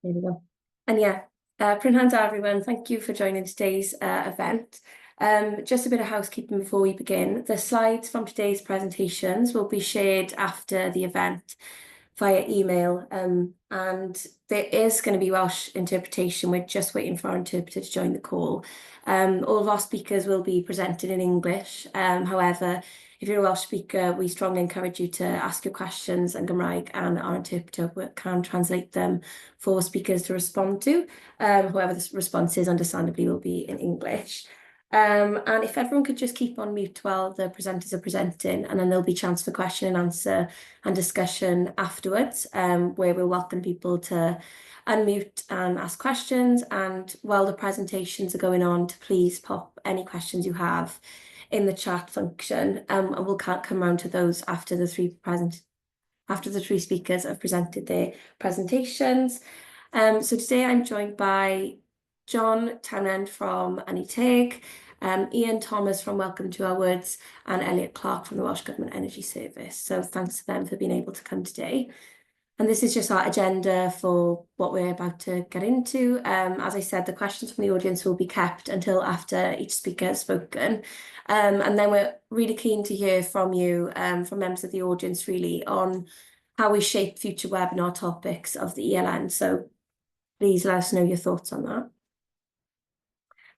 There we go. And yeah, Prynhawn everyone, thank you for joining today's event. Just a bit of housekeeping before we begin. The slides from today's presentations will be shared after the event via email, and there is going to be Welsh interpretation. We're just waiting for our interpreter to join the call. All of our speakers will be presented in English. However, if you're a Welsh speaker, we strongly encourage you to ask your questions in Gymraeg, and our interpreter can translate them for speakers to respond to. However, the responses understandably will be in English. And if everyone could just keep on mute while the presenters are presenting, and then there'll be chance for question and answer and discussion afterwards, where we'll welcome people to unmute and ask questions. And while the presentations are going on, to please pop any questions you have in the chat function, and we'll come round to those after the three speakers have presented their presentations. So today I'm joined by John Townend from Ynni, Ian Thomas from Welcome to Our Woods, and Elliot Clark from the Welsh Government Energy Service. So thanks to them for being able to come today. And this is just our agenda for what we're about to get into. As I said, the questions from the audience will be kept until after each speaker has spoken. And then we're really keen to hear from you, from members of the audience, really, on how we shape future webinar topics of the ELN. So please let us know your thoughts on that.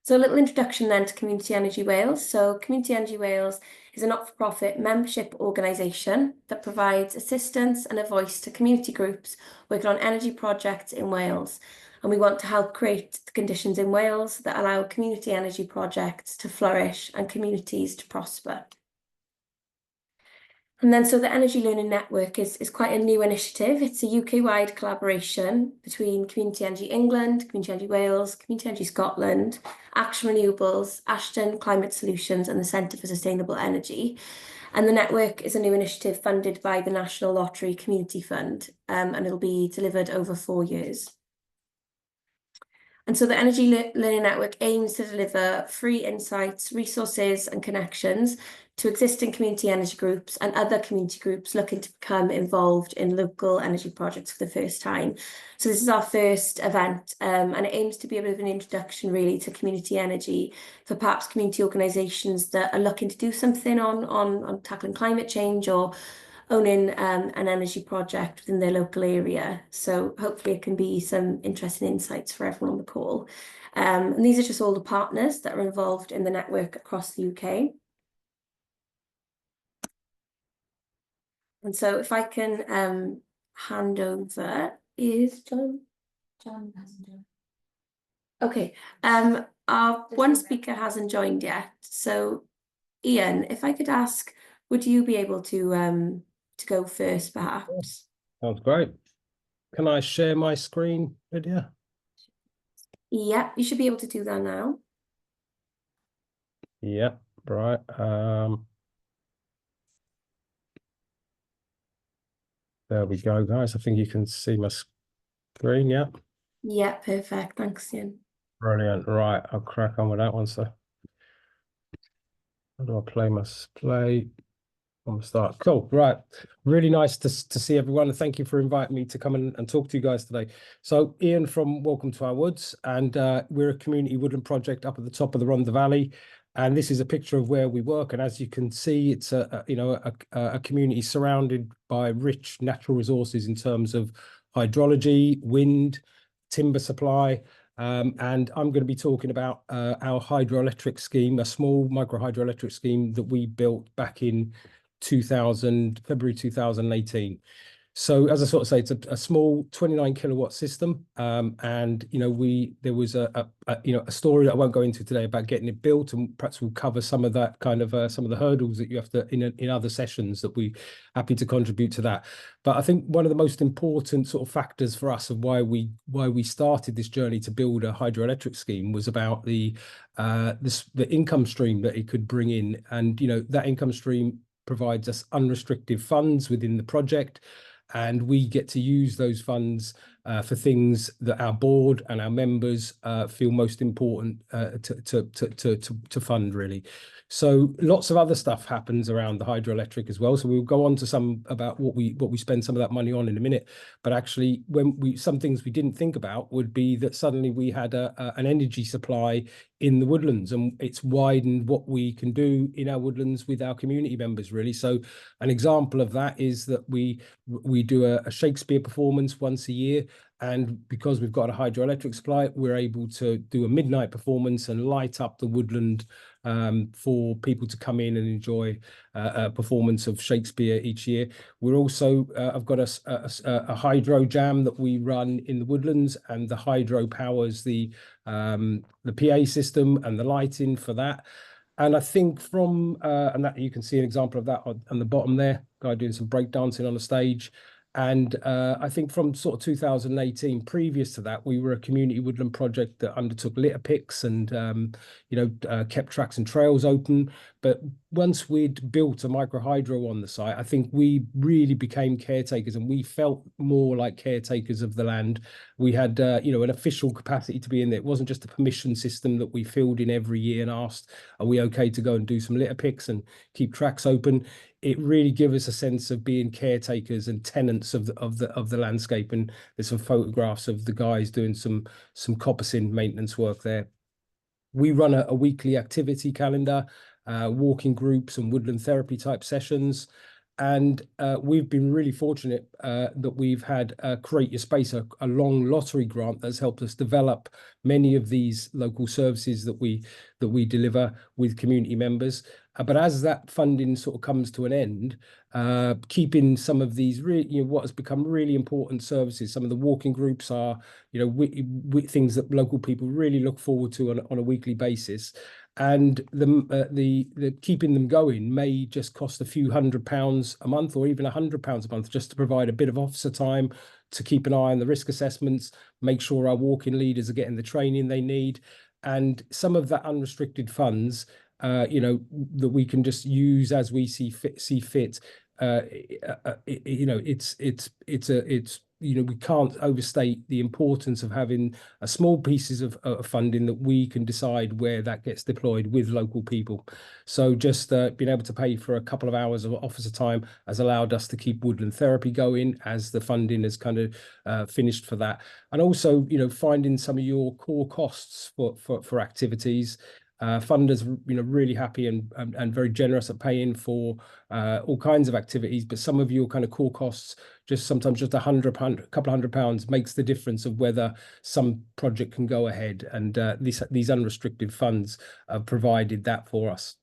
So a little introduction then to Community Energy Wales. So Community Energy Wales is a not-for-profit membership organisation that provides assistance and a voice to community groups working on energy projects in Wales. And we want to help create the conditions in Wales that allow community energy projects to flourish and communities to prosper. And then, so the Energy Learning Network is quite a new initiative. It's a UK-wide collaboration between Community Energy England, Community Energy Wales, Community Energy Scotland, Action Renewables, Ashton Climate Solutions, and the Centre for Sustainable Energy. And the network is a new initiative funded by the National Lottery Community Fund, and it'll be delivered over 4 years. And so the Energy Learning Network aims to deliver free insights, resources, and connections to existing community energy groups and other community groups looking to become involved in local energy projects for the first time. So this is our first event, and it aims to be a bit of an introduction really to community energy for perhaps community organisations that are looking to do something on tackling climate change or owning an energy project within their local area. So hopefully it can be some interesting insights for everyone on the call. And these are just all the partners that are involved in the network across the UK. And so if I can hand over, is John Passenger? Okay, our one speaker hasn't joined yet. So Ian, if I could ask, would you be able to go first, perhaps? Sounds great. Can I share my screen, Lydia? Yeah, you should be able to do that now. Yeah, right. There we go, guys. I think you can see my screen, yeah? Yeah, perfect. Thanks, Ian. Brilliant. Right, I'll crack on with that one, so. How do I play my play? On the start. Cool. Right. Really nice to see everyone. And thank you for inviting me to come and talk to you guys today. So Ian from Welcome to Our Woods, and we're a community woodland project up at the top of the Rhondda Valley. And this is a picture of where we work. And as you can see, it's a community surrounded by rich natural resources in terms of hydrology, wind, timber supply. And I'm going to be talking about our hydroelectric scheme, a small micro hydroelectric scheme that we built back in February 2018. So as I sort of say, it's a small 29 kilowatt system, and there was a story that I won't go into today about getting it built, and perhaps we'll cover some of that kind of some of the hurdles that you have to in other sessions that we're happy to contribute to that. But I think one of the most important sort of factors for us of why we started this journey to build a hydroelectric scheme was about the income stream that it could bring in, and that income stream provides us unrestricted funds within the project, and we get to use those funds for things that our board and our members feel most important to fund, really. So lots of other stuff happens around the hydroelectric as well. So we'll go on to some about what we spend some of that money on in a minute. But actually, some things we didn't think about would be that suddenly we had an energy supply in the woodlands, and it's widened what we can do in our woodlands with our community members, really. So an example of that is that we do a Shakespeare performance once a year, and because we've got a hydroelectric supply, we're able to do a midnight performance and light up the woodland for people to come in and enjoy a performance of Shakespeare each year. We're also I've got a hydro jam that we run in the woodlands, and the hydro powers the PA system and the lighting for that. And I think from and that you can see an example of that on the bottom there, guy doing some breakdancing on the stage. And I think from sort of 2018, previous to that, we were a community woodland project that undertook litter picks and, kept tracks and trails open. But once we'd built a micro hydro on the site, I think we really became caretakers, and we felt more like caretakers of the land. We had, an official capacity to be in there. It wasn't just a permission system that we filled in every year and asked, are we okay to go and do some litter picks and keep tracks open? It really gives us a sense of being caretakers and tenants of the landscape. And there's some photographs of the guys doing some coppicing maintenance work there. We run a weekly activity calendar, walking groups and woodland therapy type sessions. And we've been really fortunate that we've had Create Your Space, a long lottery grant that's helped us develop many of these local services that we deliver with community members. But as that funding sort of comes to an end, keeping some of these really, what has become really important services, some of the walking groups are, things that local people really look forward to on a weekly basis. And the keeping them going may just cost a few £100 a month, or even £100 a month, just to provide a bit of officer time to keep an eye on the risk assessments, make sure our walking leaders are getting the training they need. And some of that unrestricted funds, that we can just use as we see fit. We can't overstate the importance of having a small pieces of funding that we can decide where that gets deployed with local people. So just being able to pay for a couple of hours of officer time has allowed us to keep woodland therapy going as the funding has kind of finished for that. And also, finding some of your core costs for activities. Funders, really happy and very generous at paying for all kinds of activities, but some of your kind of core costs, sometimes just a couple of £100 makes the difference of whether some project can go ahead. And these unrestricted funds have provided that for us.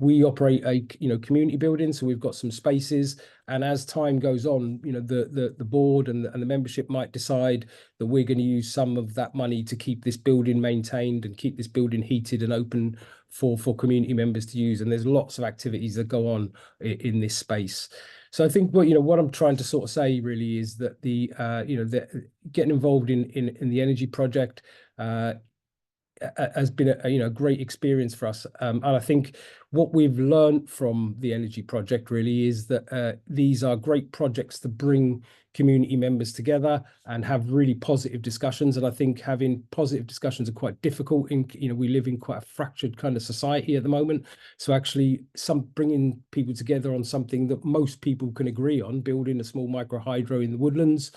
We operate a community building, so we've got some spaces, and as time goes on, the board and the membership might decide that we're going to use some of that money to keep this building maintained and keep this building heated and open for community members to use. And there's lots of activities that go on in this space. So I think what I'm trying to sort of say really is that the getting involved in the energy project has been a great experience for us, and I think what we've learned from the energy project really is that these are great projects to bring community members together and have really positive discussions. And I think having positive discussions are quite difficult we live in quite a fractured kind of society at the moment. So actually bringing people together on something that most people can agree on, building a small micro hydro in the woodlands,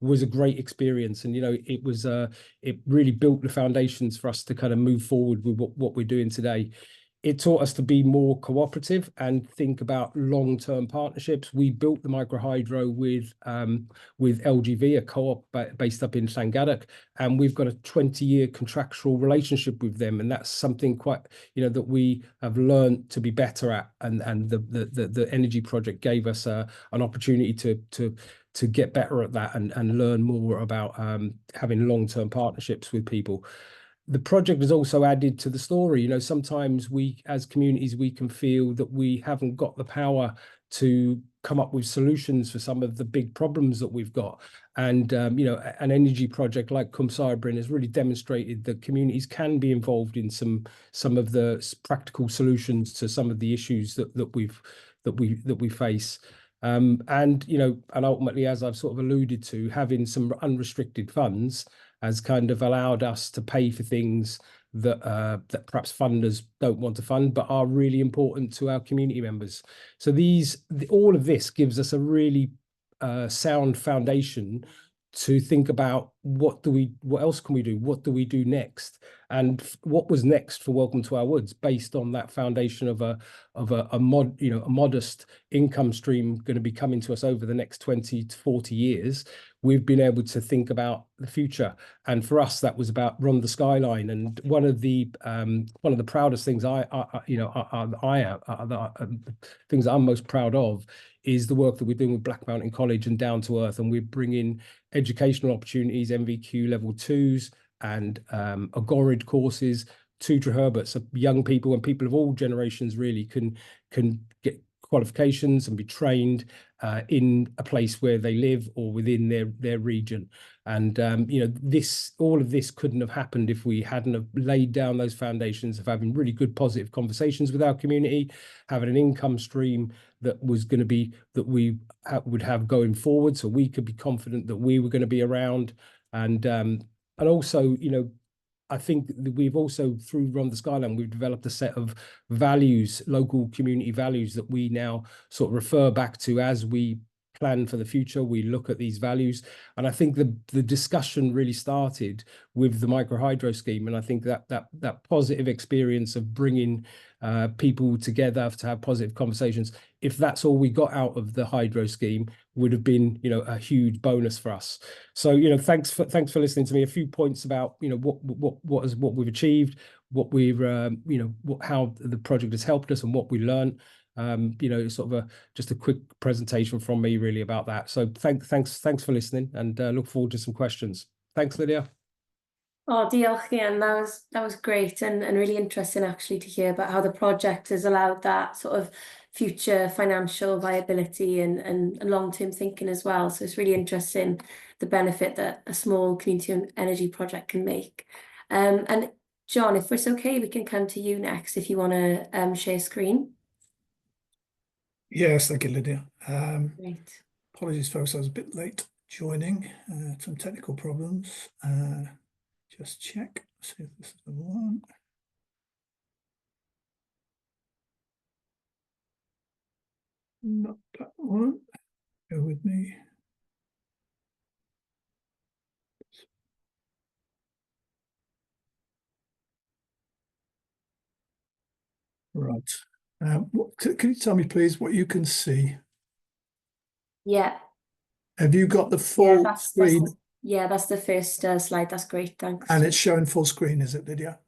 was a great experience. And it really built the foundations for us to kind of move forward with what we're doing today. It taught us to be more cooperative and think about long-term partnerships. We built the micro hydro with LGV, a co-op based up in Llangadach, and we've got a 20-year contractual relationship with them, and that's something quite that we have learned to be better at. And the energy project gave us an opportunity to get better at that and learn more about having long-term partnerships with people. The project has also added to the story. Sometimes we, as communities, we can feel that we haven't got the power to come up with solutions for some of the big problems that we've got. And, an energy project like Cwm Bryn has really demonstrated that communities can be involved in some of the practical solutions to some of the issues that we face. And, you know, and ultimately, as I've sort of alluded to, having some unrestricted funds has kind of allowed us to pay for things that that perhaps funders don't want to fund, but are really important to our community members. So all of this gives us a really sound foundation to think about what else can we do? What do we do next? And what was next for Welcome to Our Woods, based on that foundation of a modest income stream going to be coming to us over the next 20 to 40 years. We've been able to think about the future, and for us, that was about Run the Skyline. And one of the proudest things things I'm most proud of is the work that we're doing with Black Mountain College and Down to Earth, and we're bringing educational opportunities, MVQ level 2s and Agorid courses to Herbert, so young people and people of all generations really can get qualifications and be trained in a place where they live or within their region. And you know, all of this couldn't have happened if we hadn't have laid down those foundations of having really good positive conversations with our community, having an income stream that was going to be that we would have going forward, so we could be confident that we were going to be around. And also, you know, I think that we've also, through Run the Skyline, we've developed a set of values, local community values, that we now sort of refer back to as we plan for the future. We look at these values, and I think the discussion really started with the micro hydro scheme. And I think that positive experience of bringing people together to have positive conversations, if that's all we got out of the hydro scheme, would have been, you know, a huge bonus for us. So, you know, thanks for listening to me. A few points about, you know, what we've achieved, what we've you know, how the project has helped us, and what we learned. You know, sort of just a quick presentation from me really about that. So thanks for listening, and look forward to some questions. Thanks, Lydia. Oh, diolch, Ian. That was great and really interesting actually to hear about how the project has allowed that sort of future financial viability and long-term thinking as well. So it's really interesting the benefit that a small community energy project can make. And John, if it's okay, we can come to you next if you want to share screen. Yes, thank you, Lydia. Great. Apologies, folks, I was a bit late joining, some technical problems. Just check, see if this is the one. Not that one. Go with me. Right. Can you tell me, please, what you can see? Yeah. Have you got the full screen? Yeah, that's the first slide. That's great. Thanks. And it's showing full screen, is it, Lydia?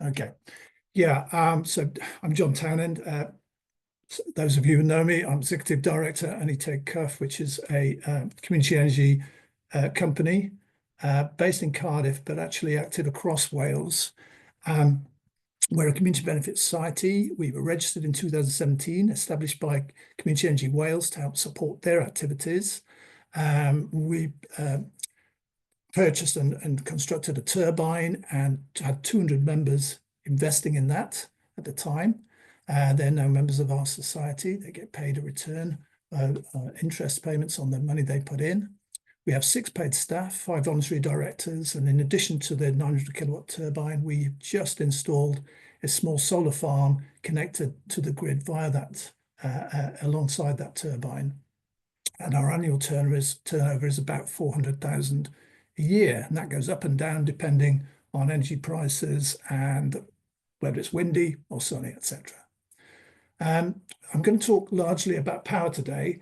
Okay. Yeah. So I'm John Townend. Those of you who know me, I'm Executive Director at Ynni Cuff, which is a community energy company based in Cardiff, but actually active across Wales. We're a community benefit society. We were registered in 2017, established by Community Energy Wales to help support their activities. We purchased and constructed a turbine and had 200 members investing in that at the time. They're now members of our society. They get paid a return, interest payments on the money they put in. We have 6 paid staff, 5 voluntary directors, and in addition to the 900 kilowatt turbine, we just installed a small solar farm connected to the grid via that, alongside that turbine. And our annual turnover is about 400,000 a year, and that goes up and down depending on energy prices and whether it's windy or sunny, etc. I'm going to talk largely about power today.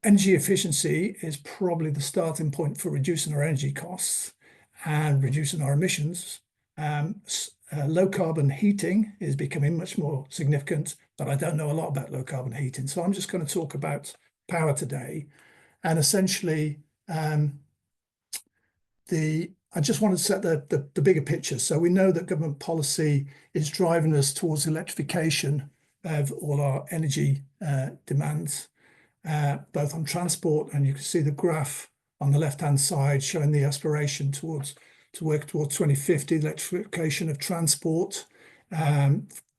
Energy efficiency is probably the starting point for reducing our energy costs and reducing our emissions. Low carbon heating is becoming much more significant, but I don't know a lot about low carbon heating. So I'm just going to talk about power today. And essentially, I just want to set the bigger picture. So we know that government policy is driving us towards electrification of all our energy demands. Both on transport, and you can see the graph on the left-hand side showing the aspiration to work towards 2050, electrification of transport,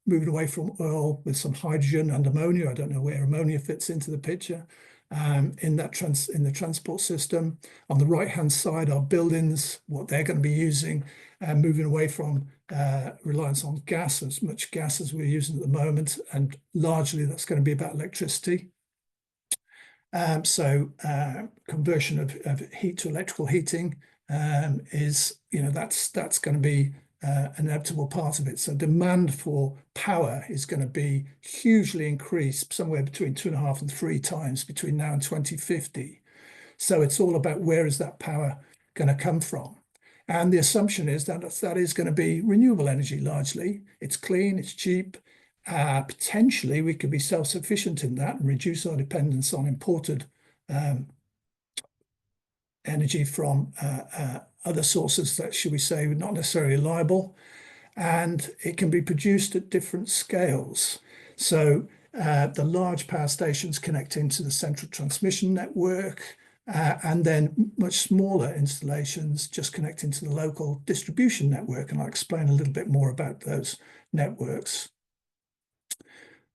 moving away from oil with some hydrogen and ammonia. I don't know where ammonia fits into the picture in the transport system. On the right-hand side are buildings, what they're going to be using, moving away from reliance on gas, as much gas as we're using at the moment, and largely that's going to be about electricity. Conversion of heat to electrical heating is, that's going to be an inevitable part of it. So demand for power is going to be hugely increased, somewhere between 2.5 and 3 times between now and 2050. So it's all about where is that power going to come from. And the assumption is that that is going to be renewable energy largely. It's clean, it's cheap. Potentially we could be self-sufficient in that and reduce our dependence on imported energy from other sources that, should we say, are not necessarily reliable, and it can be produced at different scales. So the large power stations connect into the central transmission network, and then much smaller installations just connect into the local distribution network, and I'll explain a little bit more about those networks.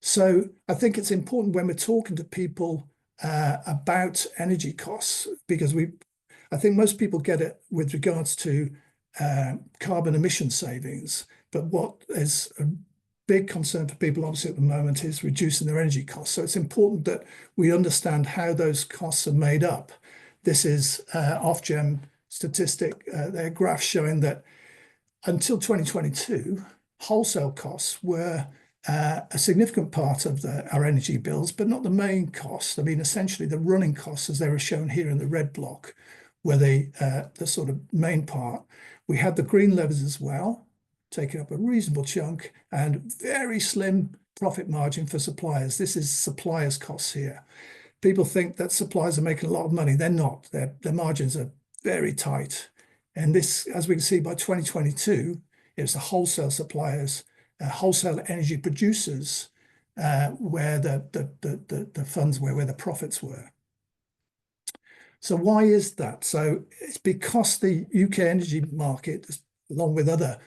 So I think it's important when we're talking to people about energy costs, because I think most people get it with regards to carbon emission savings, but what is a big concern for people obviously at the moment is reducing their energy costs. So it's important that we understand how those costs are made up. This is Ofgem statistic, their graph showing that until 2022, wholesale costs were a significant part of our energy bills, but not the main cost. I mean, essentially the running costs, as they were shown here in the red block, were the sort of main part. We had the green levers as well, taking up a reasonable chunk, and very slim profit margin for suppliers. This is suppliers' costs here. People think that suppliers are making a lot of money. They're not. Their margins are very tight. And this, as we can see, by 2022, it's the wholesale suppliers, wholesale energy producers, where the funds were, where the profits were. So why is that? So it's because the UK energy market, along with other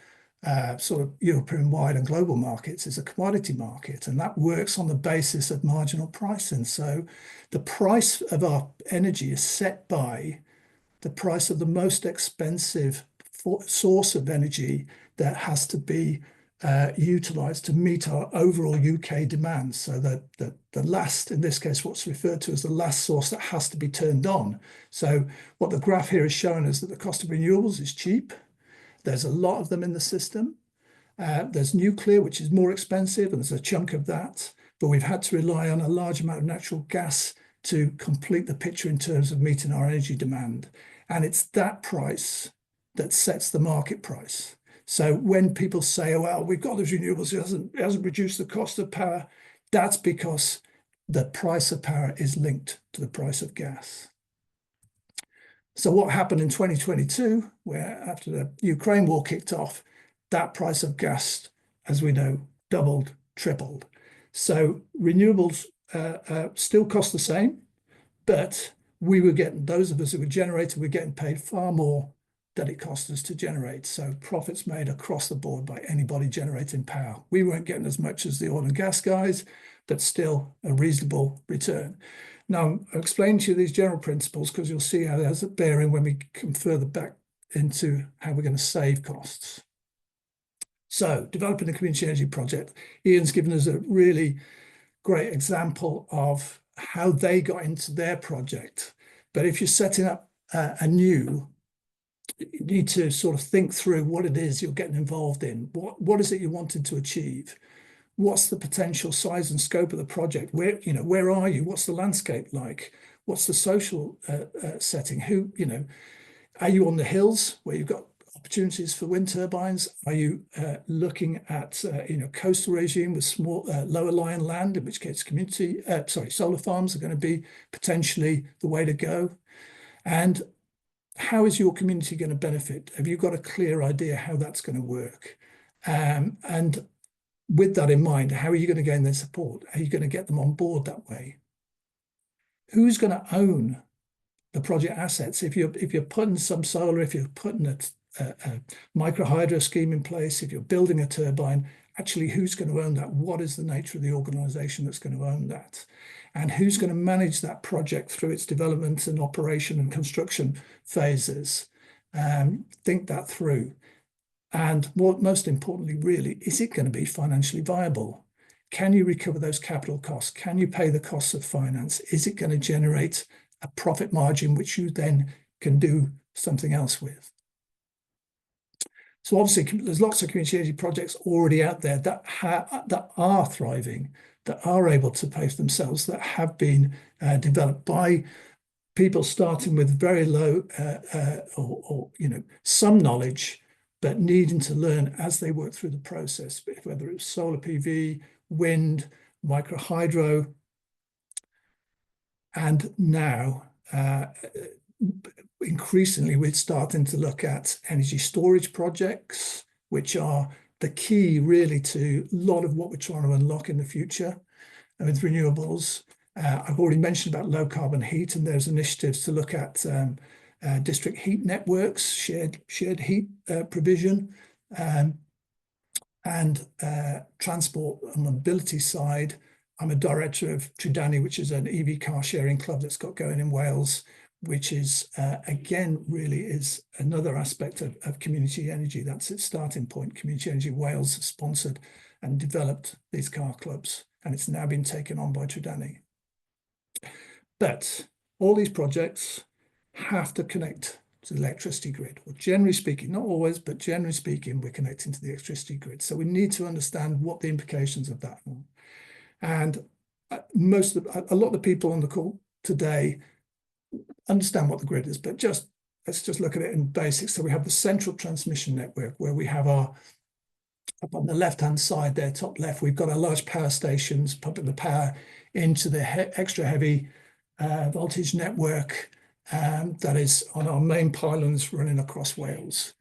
sort of European-wide and global markets, is a commodity market, and that works on the basis of marginal pricing. So the price of our energy is set by the price of the most expensive source of energy that has to be utilised to meet our overall UK demand. So that the last, in this case, what's referred to as the last source that has to be turned on. So what the graph here is showing is that the cost of renewables is cheap. There's a lot of them in the system. There's nuclear, which is more expensive, and there's a chunk of that. But we've had to rely on a large amount of natural gas to complete the picture in terms of meeting our energy demand. And it's that price that sets the market price. So when people say, oh, well, we've got those renewables, it hasn't reduced the cost of power, that's because the price of power is linked to the price of gas. So what happened in 2022, where after the Ukraine war kicked off, that price of gas, as we know, doubled, tripled. So renewables still cost the same, but we were getting, those of us who were generating, were getting paid far more than it cost us to generate. So profits made across the board by anybody generating power. We weren't getting as much as the oil and gas guys, but still a reasonable return. Now, I'll explain to you these general principles because you'll see how there's a bearing when we come further back into how we're going to save costs. So, developing a community energy project, Ian's given us a really great example of how they got into their project. But if you're setting up anew, you need to sort of think through what it is you're getting involved in. What is it you're wanting to achieve? What's the potential size and scope of the project? Where are you? What's the landscape like? What's the social setting? Are you on the hills where you've got opportunities for wind turbines? Are you looking at coastal regime with small lower lying land, in which case solar farms are going to be potentially the way to go? And how is your community going to benefit? Have you got a clear idea how that's going to work? And with that in mind, how are you going to gain their support? Are you going to get them on board that way? Who's going to own the project assets? If you're putting some solar, if you're putting a micro hydro scheme in place, if you're building a turbine, actually who's going to own that? What is the nature of the organization that's going to own that? And who's going to manage that project through its development and operation and construction phases? Think that through. And what most importantly, really, is it going to be financially viable? Can you recover those capital costs? Can you pay the costs of finance? Is it going to generate a profit margin which you then can do something else with? So obviously, there's lots of community energy projects already out there that are thriving, that are able to pay for themselves, that have been developed by people starting with very low or some knowledge, but needing to learn as they work through the process, whether it's solar PV, wind, micro hydro, and now increasingly we're starting to look at energy storage projects, which are the key really to a lot of what we're trying to unlock in the future with renewables. I've already mentioned about low carbon heat, and there's initiatives to look at district heat networks, shared heat provision, and transport and mobility side. I'm a director of Trydani, which is an EV car sharing club that's got going in Wales, which is, again, really is another aspect of community energy. That's its starting point. Community Energy Wales sponsored and developed these car clubs, and it's now been taken on by Trydani. But all these projects have to connect to the electricity grid. Well, generally speaking, not always, but generally speaking, we're connecting to the electricity grid. So we need to understand what the implications of that are. And a lot of the people on the call today understand what the grid is, but let's just look at it in basics. So we have the central transmission network, where we have our, up on the left-hand side there, top left, we've got our large power stations pumping the power into the extra heavy voltage network that is on our main pylons running across Wales.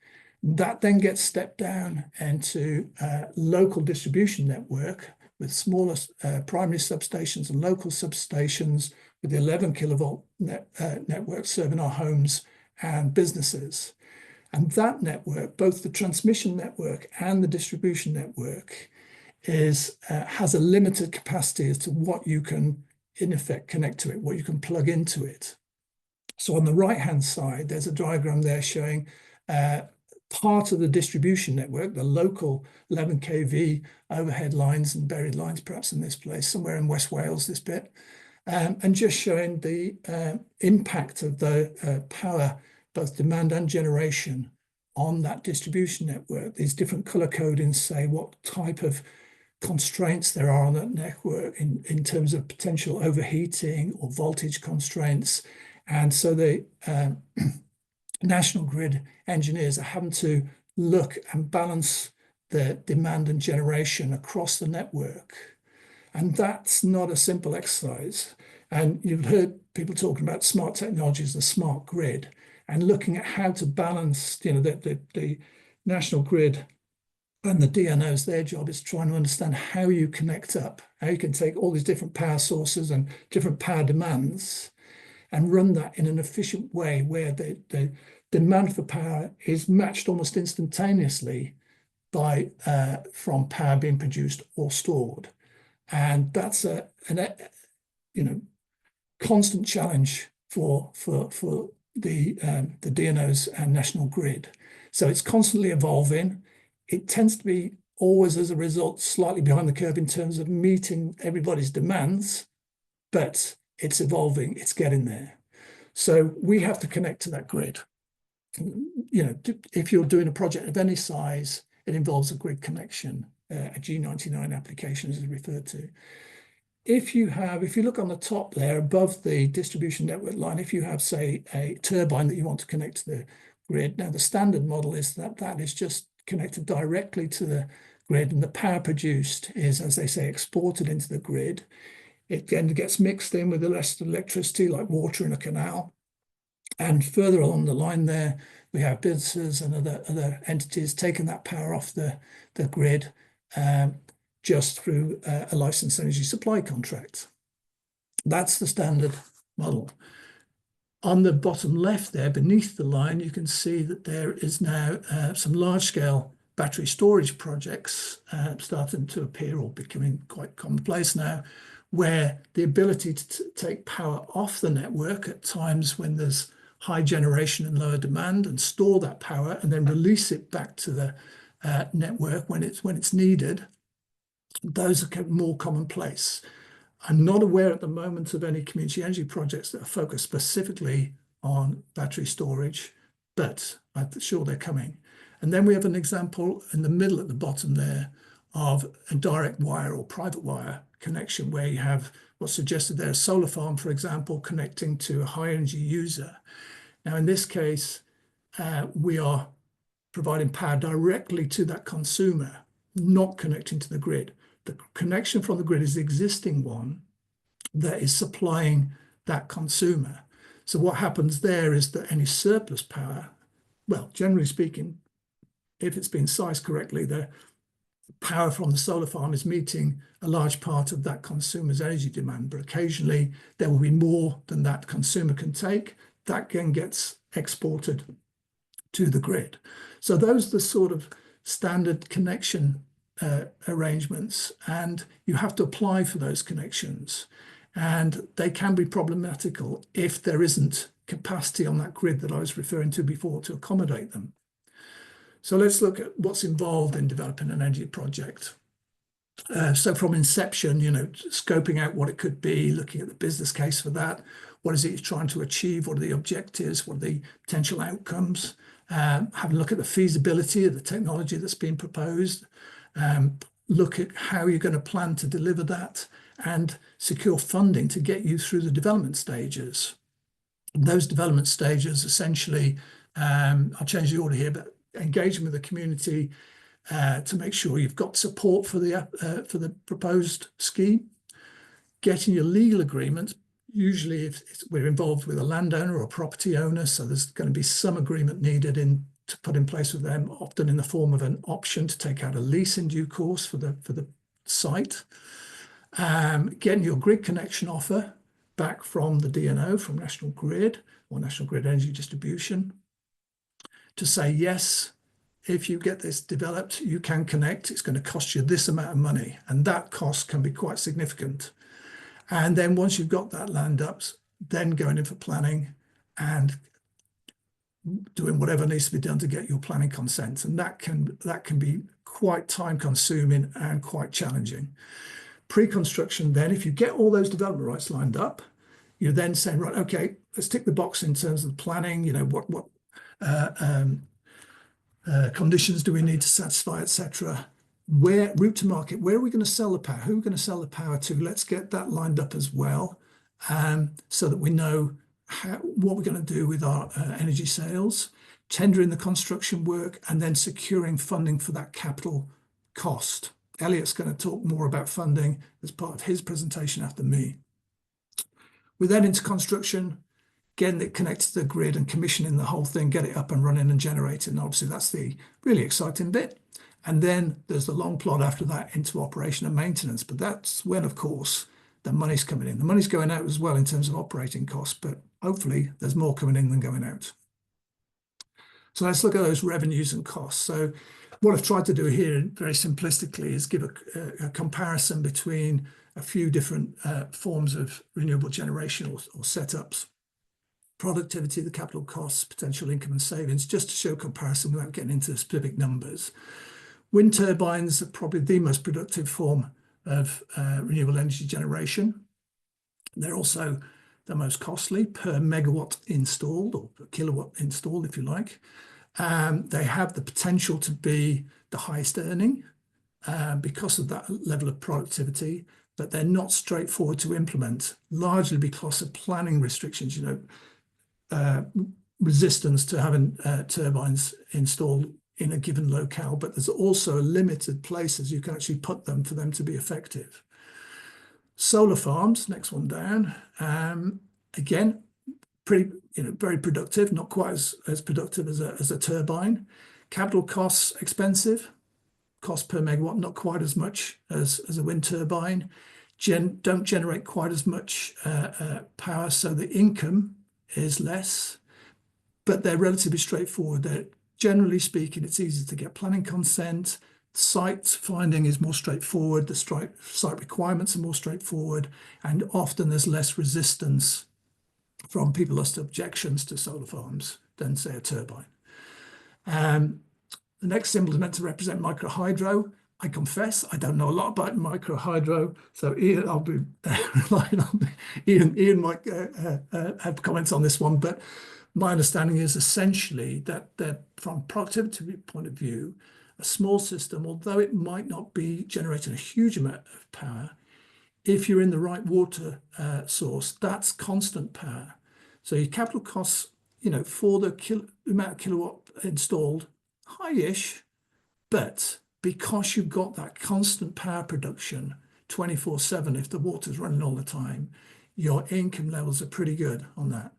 That then gets stepped down into local distribution network with smaller primary substations and local substations with the 11 kilovolt network serving our homes and businesses. And that network, both the transmission network and the distribution network, has a limited capacity as to what you can, in effect, connect to it, what you can plug into it. So on the right-hand side, there's a diagram there showing part of the distribution network, the local 11 kV overhead lines and buried lines, perhaps in this place, somewhere in West Wales, this bit, and just showing the impact of the power, both demand and generation, on that distribution network. These different color codings say what type of constraints there are on that network in terms of potential overheating or voltage constraints. And so the National Grid engineers are having to look and balance the demand and generation across the network. And that's not a simple exercise. And you've heard people talking about smart technologies, the smart grid, and looking at how to balance, the National Grid and the DNOs, their job is trying to understand how you connect up, how you can take all these different power sources and different power demands and run that in an efficient way where the demand for power is matched almost instantaneously by from power being produced or stored. And that's a constant challenge for the DNOs and National Grid. So it's constantly evolving. It tends to be always, as a result, slightly behind the curve in terms of meeting everybody's demands, but it's evolving, it's getting there. So we have to connect to that grid. If you're doing a project of any size, it involves a grid connection, a G99 application is referred to. If you look on the top there above the distribution network line, if you have, say, a turbine that you want to connect to the grid, now the standard model is that is just connected directly to the grid, and the power produced is, as they say, exported into the grid. It then gets mixed in with the rest of electricity, like water in a canal. And further along the line there, we have businesses and other entities taking that power off the grid just through a licensed energy supply contract. That's the standard model. On the bottom left there, beneath the line, you can see that there is now some large-scale battery storage projects starting to appear or becoming quite commonplace now, where the ability to take power off the network at times when there's high generation and lower demand, and store that power and then release it back to the network when it's needed, those are more commonplace. I'm not aware at the moment of any community energy projects that are focused specifically on battery storage, but I'm sure they're coming. And then we have an example in the middle at the bottom there of a direct wire or private wire connection, where you have what's suggested there, a solar farm, for example, connecting to a high energy user. Now, in this case, we are providing power directly to that consumer, not connecting to the grid. The connection from the grid is the existing one that is supplying that consumer. So what happens there is that any surplus power, well, generally speaking, if it's been sized correctly, the power from the solar farm is meeting a large part of that consumer's energy demand, but occasionally there will be more than that consumer can take. That then gets exported to the grid. So those are the sort of standard connection arrangements, and you have to apply for those connections. And they can be problematical if there isn't capacity on that grid that I was referring to before to accommodate them. So let's look at what's involved in developing an energy project. So from inception, scoping out what it could be, looking at the business case for that. What is it you're trying to achieve? What are the objectives? What are the potential outcomes? Have a look at the feasibility of the technology that's been proposed. Look at how you're going to plan to deliver that, and secure funding to get you through the development stages. And those development stages, essentially, I'll change the order here, but engaging with the community to make sure you've got support for the proposed scheme, getting your legal agreement. Usually if we're involved with a landowner or property owner, so there's going to be some agreement needed to put in place with them, often in the form of an option to take out a lease in due course for the site. Getting your grid connection offer back from the DNO, from National Grid or National Grid Energy Distribution, to say, yes, if you get this developed, you can connect. It's going to cost you this amount of money, and that cost can be quite significant. And then once you've got that lined up, then going in for planning and doing whatever needs to be done to get your planning consent. And that can be quite time consuming and quite challenging. Pre-construction, then, if you get all those development rights lined up, you're then saying, right, okay, let's tick the box in terms of the planning, what conditions do we need to satisfy, etc. Where route to market, where are we going to sell the power? Who are we going to sell the power to? Let's get that lined up as well, so that we know what we're going to do with our energy sales, tendering the construction work, and then securing funding for that capital cost. Elliot's going to talk more about funding as part of his presentation after me. We're then into construction, getting it connected to the grid and commissioning the whole thing, get it up and running and generating. And obviously, that's the really exciting bit. And then there's the long plot after that into operation and maintenance. But that's when, of course, the money's coming in. The money's going out as well in terms of operating costs, but hopefully there's more coming in than going out. So let's look at those revenues and costs. So what I've tried to do here very simplistically is give a comparison between a few different forms of renewable generation or setups. Productivity, the capital costs, potential income and savings, just to show comparison without getting into specific numbers. Wind turbines are probably the most productive form of renewable energy generation. They're also the most costly per megawatt installed, or per kilowatt installed, if you like. They have the potential to be the highest earning because of that level of productivity, but they're not straightforward to implement, largely because of planning restrictions, resistance to having turbines installed in a given locale, but there's also limited places you can actually put them for them to be effective. Solar farms, next one down, again, pretty, very productive, not quite as productive as a turbine. Capital costs expensive, cost per megawatt not quite as much as a wind turbine. Don't generate quite as much power, so the income is less, but they're relatively straightforward. generally speaking, it's easy to get planning consent. Site finding is more straightforward. The site requirements are more straightforward, and often there's less resistance from people as to objections to solar farms than, say, a turbine. The next symbol is meant to represent microhydro. I confess I don't know a lot about microhydro, so Ian, I'll be relying on Ian might have comments on this one, but my understanding is essentially that from a productivity point of view, a small system, although it might not be generating a huge amount of power, if you're in the right water source, that's constant power. So your capital costs, for the amount of kilowatt installed, high-ish, but because you've got that constant power production 24/7, if the water's running all the time, your income levels are pretty good on that.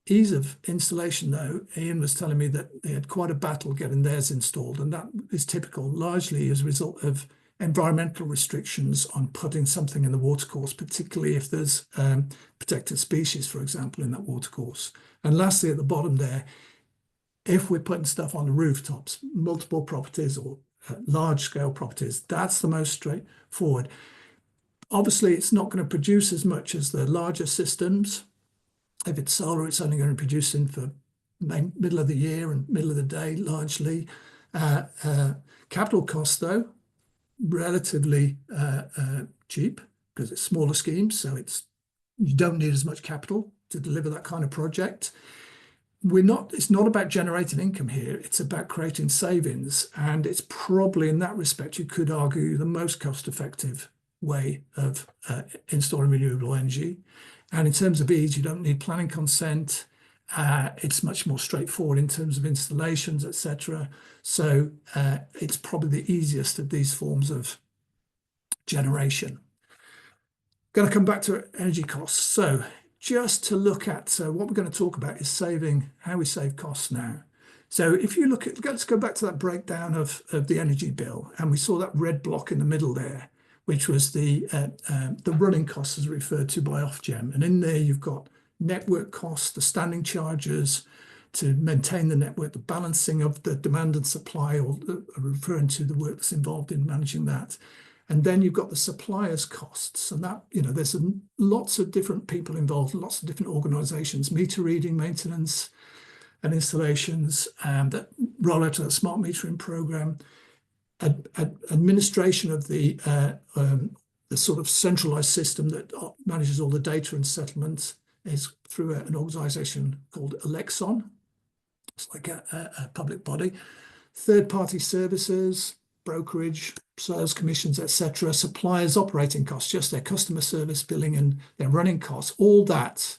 Ease of installation, though, Ian was telling me that they had quite a battle getting theirs installed, and that is typical largely as a result of environmental restrictions on putting something in the watercourse, particularly if there's protected species, for example, in that watercourse. And lastly, at the bottom there, if we're putting stuff on the rooftops, multiple properties or large-scale properties, that's the most straightforward. Obviously, it's not going to produce as much as the larger systems. If it's solar, it's only going to produce in for middle of the year and middle of the day, largely. Capital costs, though, relatively cheap because it's smaller schemes, so you don't need as much capital to deliver that kind of project. It's not about generating income here, it's about creating savings, and it's probably in that respect, you could argue, the most cost-effective way of installing renewable energy. And in terms of ease, you don't need planning consent. It's much more straightforward in terms of installations, etc. So it's probably the easiest of these forms of generation. Going to come back to energy costs. So just to look at, what we're going to talk about is how we save costs now. So if you look at, let's go back to that breakdown of the energy bill, and we saw that red block in the middle there, which was the running costs as referred to by Ofgem. And in there you've got network costs, the standing charges to maintain the network, the balancing of the demand and supply, or referring to the work that's involved in managing that. And then you've got the suppliers' costs, and that, there's lots of different people involved, lots of different organisations, meter reading, maintenance and installations, that roll out to that smart metering programme, administration of the sort of centralised system that manages all the data and settlements is through an organisation called Elexon. It's like a public body. Third-party services, brokerage, sales commissions, etc., suppliers' operating costs, just their customer service billing and their running costs, all that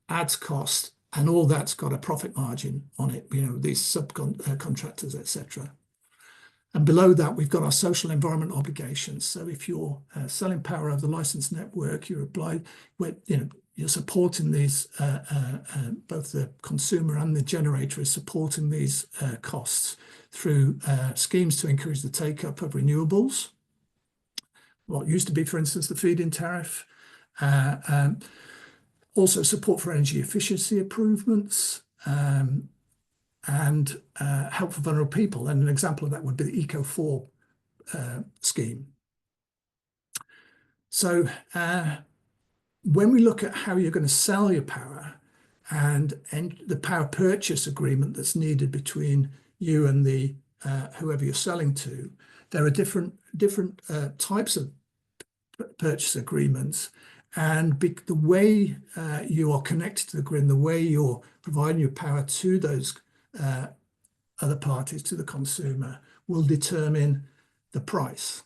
adds cost, and all that's got a profit margin on it, these subcontractors, etc. And below that, we've got our social environment obligations. So if you're selling power over the licensed network, you're you're supporting these, both the consumer and the generator is supporting these costs through schemes to encourage the take-up of renewables. What used to be, for instance, the feed-in tariff. Also support for energy efficiency improvements, and help for vulnerable people. And an example of that would be the Eco4 scheme. So when we look at how you're going to sell your power and the power purchase agreement that's needed between you and the whoever you're selling to, there are different types of purchase agreements. And the way you are connected to the grid, the way you're providing your power to those other parties, to the consumer, will determine the price.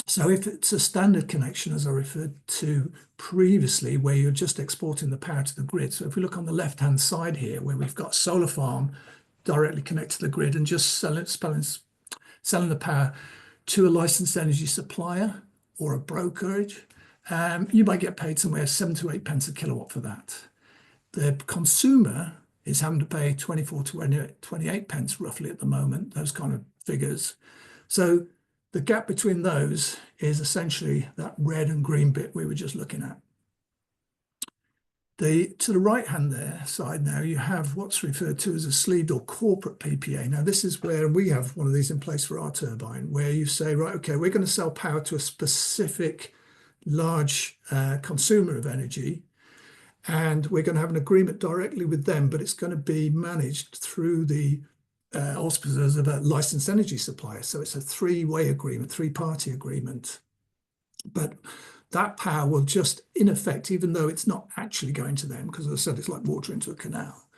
So if it's a standard connection, as I referred to previously, where you're just exporting the power to the grid. So if we look on the left-hand side here, where we've got a solar farm directly connected to the grid and just selling the power to a licensed energy supplier or a brokerage, you might get paid somewhere 7 to 8 pence a kilowatt for that. The consumer is having to pay 24 to 28 pence roughly at the moment, those kind of figures. So the gap between those is essentially that red and green bit we were just looking at. To the right hand there side now, you have what's referred to as a sleeved or corporate PPA. Now, this is where we have one of these in place for our turbine, where you say, right, okay, we're going to sell power to a specific large consumer of energy, and we're going to have an agreement directly with them, but it's going to be managed through the auspices of a licensed energy supplier. So it's a three-way agreement, three-party agreement. But that power will just, in effect, even though it's not actually going to them, because as I said, it's like water into a canal,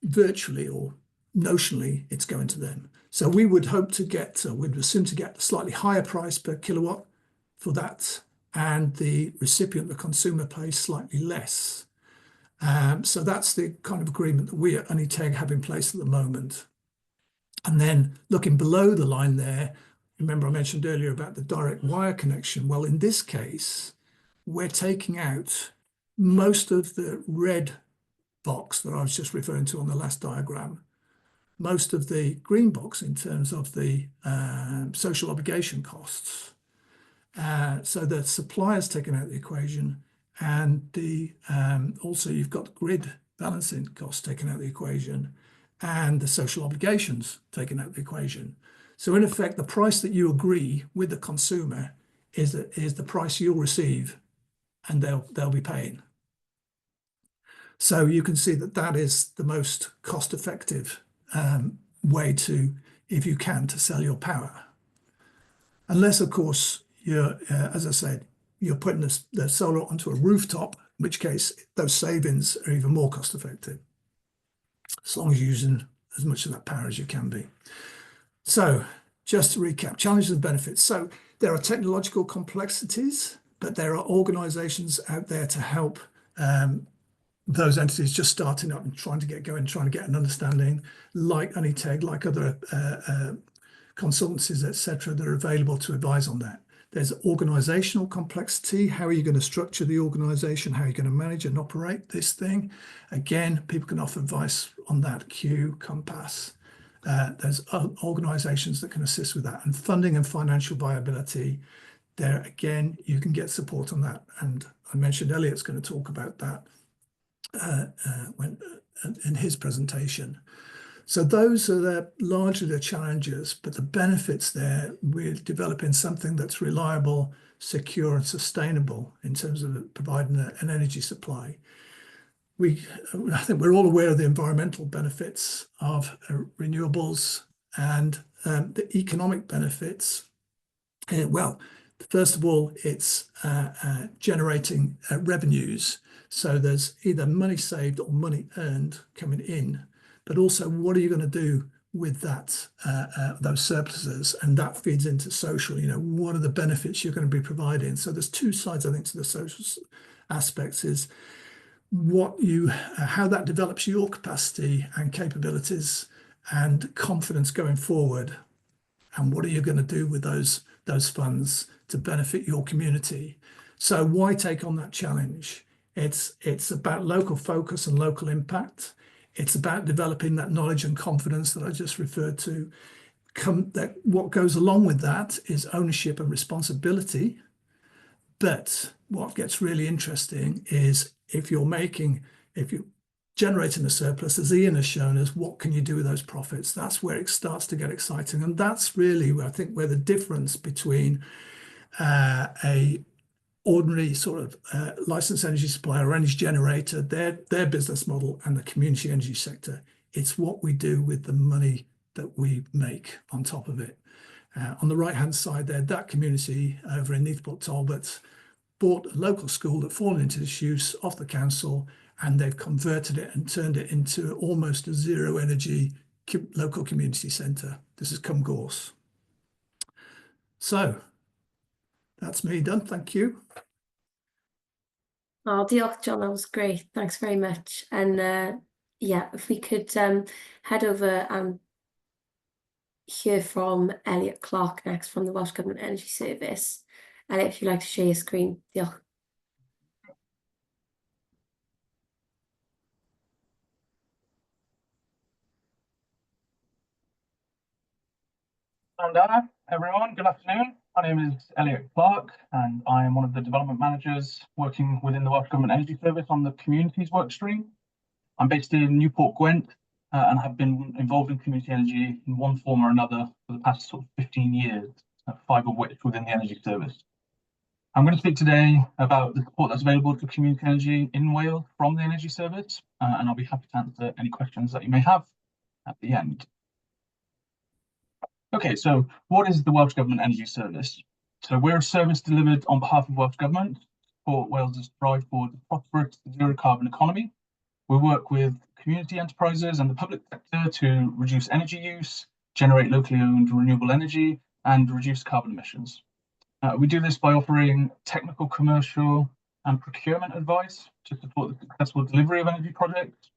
virtually or notionally, it's going to them. So we would hope to get, we'd assume to get a slightly higher price per kilowatt for that, and the recipient, the consumer, pays slightly less. So that's the kind of agreement that we at Ynni have in place at the moment. And then looking below the line there, remember I mentioned earlier about the direct wire connection. Well, in this case, we're taking out most of the red box that I was just referring to on the last diagram, most of the green box in terms of the social obligation costs. So the supplier's taken out of the equation, and the also you've got grid balancing costs taken out of the equation, and the social obligations taken out of the equation. So in effect, the price that you agree with the consumer is the price you'll receive, and they'll be paying. So you can see that that is the most cost-effective way to, if you can, to sell your power. Unless, of course, you're, as I said, you're putting the solar onto a rooftop, in which case those savings are even more cost-effective, as long as you're using as much of that power as you can be. So just to recap, challenges and benefits. So there are technological complexities, but there are organizations out there to help those entities just starting up and trying to get going, trying to get an understanding, like Ynni, like other consultancies, etc., that are available to advise on that. There's organizational complexity. How are you going to structure the organization? How are you going to manage and operate this thing? Again, people can offer advice on that, Q, Compass. There's organizations that can assist with that. And funding and financial viability, there again, you can get support on that. And I mentioned Elliot's going to talk about that in his presentation. So those are largely the challenges, but the benefits there with developing something that's reliable, secure, and sustainable in terms of providing an energy supply. I think we're all aware of the environmental benefits of renewables, and the economic benefits. Well, first of all, it's generating revenues. So there's either money saved or money earned coming in, but also what are you going to do with that those surpluses? And that feeds into social, what are the benefits you're going to be providing? So there's two sides, I think, to the social aspects, is how that develops your capacity and capabilities and confidence going forward, and what are you going to do with those funds to benefit your community. So why take on that challenge? It's about local focus and local impact. It's about developing that knowledge and confidence that I just referred to. What goes along with that is ownership and responsibility. But what gets really interesting is if you're generating a surplus, as Ian has shown us, what can you do with those profits? That's where it starts to get exciting. And that's really, I think, where the difference between a ordinary sort of licensed energy supplier or energy generator, their business model, and the community energy sector. It's what we do with the money that we make on top of it. On the right-hand side there, that community over in Neathport Talbot bought a local school that fallen into disuse off the council, and they've converted it and turned it into almost a zero energy local community centre. This is Cumgorse. So that's me done. Thank you. Oh, diolch, John, that was great. Thanks very much. And yeah, if we could head over and hear from Elliot Clark next from the Welsh Government Energy Service. Elliot, if you'd like to share your screen. Diolch. Everyone, good afternoon. My name is Elliot Clark, and I am one of the development managers working within the Welsh Government Energy Service on the communities workstream. I'm based in Newport Gwent and have been involved in community energy in one form or another for the past sort of 15 years, 5 of which within the energy service. I'm going to speak today about the support that's available to community energy in Wales from the energy service, and I'll be happy to answer any questions that you may have at the end. Okay, so what is the Welsh Government Energy Service? So we're a service delivered on behalf of Welsh Government to support Wales's drive toward a prosperous zero carbon economy. We work with community enterprises and the public sector to reduce energy use, generate locally owned renewable energy, and reduce carbon emissions. We do this by offering technical, commercial, and procurement advice to support the successful delivery of energy projects.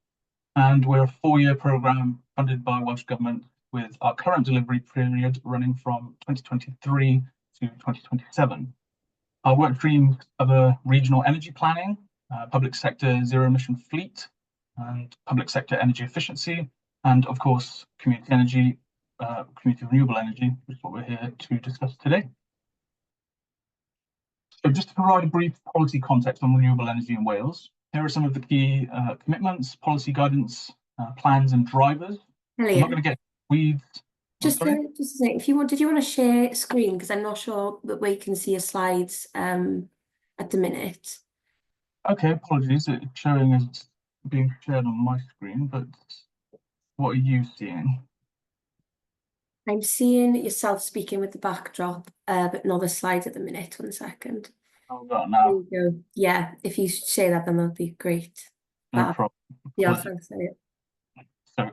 And we're a 4-year programme funded by Welsh Government, with our current delivery period running from 2023 to 2027. Our work streams cover regional energy planning, public sector zero emission fleet, and public sector energy efficiency, and of course, community energy, community renewable energy, which is what we're here to discuss today. So just to provide a brief policy context on renewable energy in Wales, here are some of the key commitments, policy guidance, plans and drivers. Elliot, I'm not going to get weeds. just a second, if you want, did you want to share screen? Because I'm not sure that we can see your slides at the minute. Okay, apologies, it's showing as being shared on my screen, but what are you seeing? I'm seeing yourself speaking with the backdrop, but not the slides at the minute. 1 second. Oh, got now. There you go. Yeah, if you share that, then that'd be great. No problem. Yeah, thanks, Elliot. So,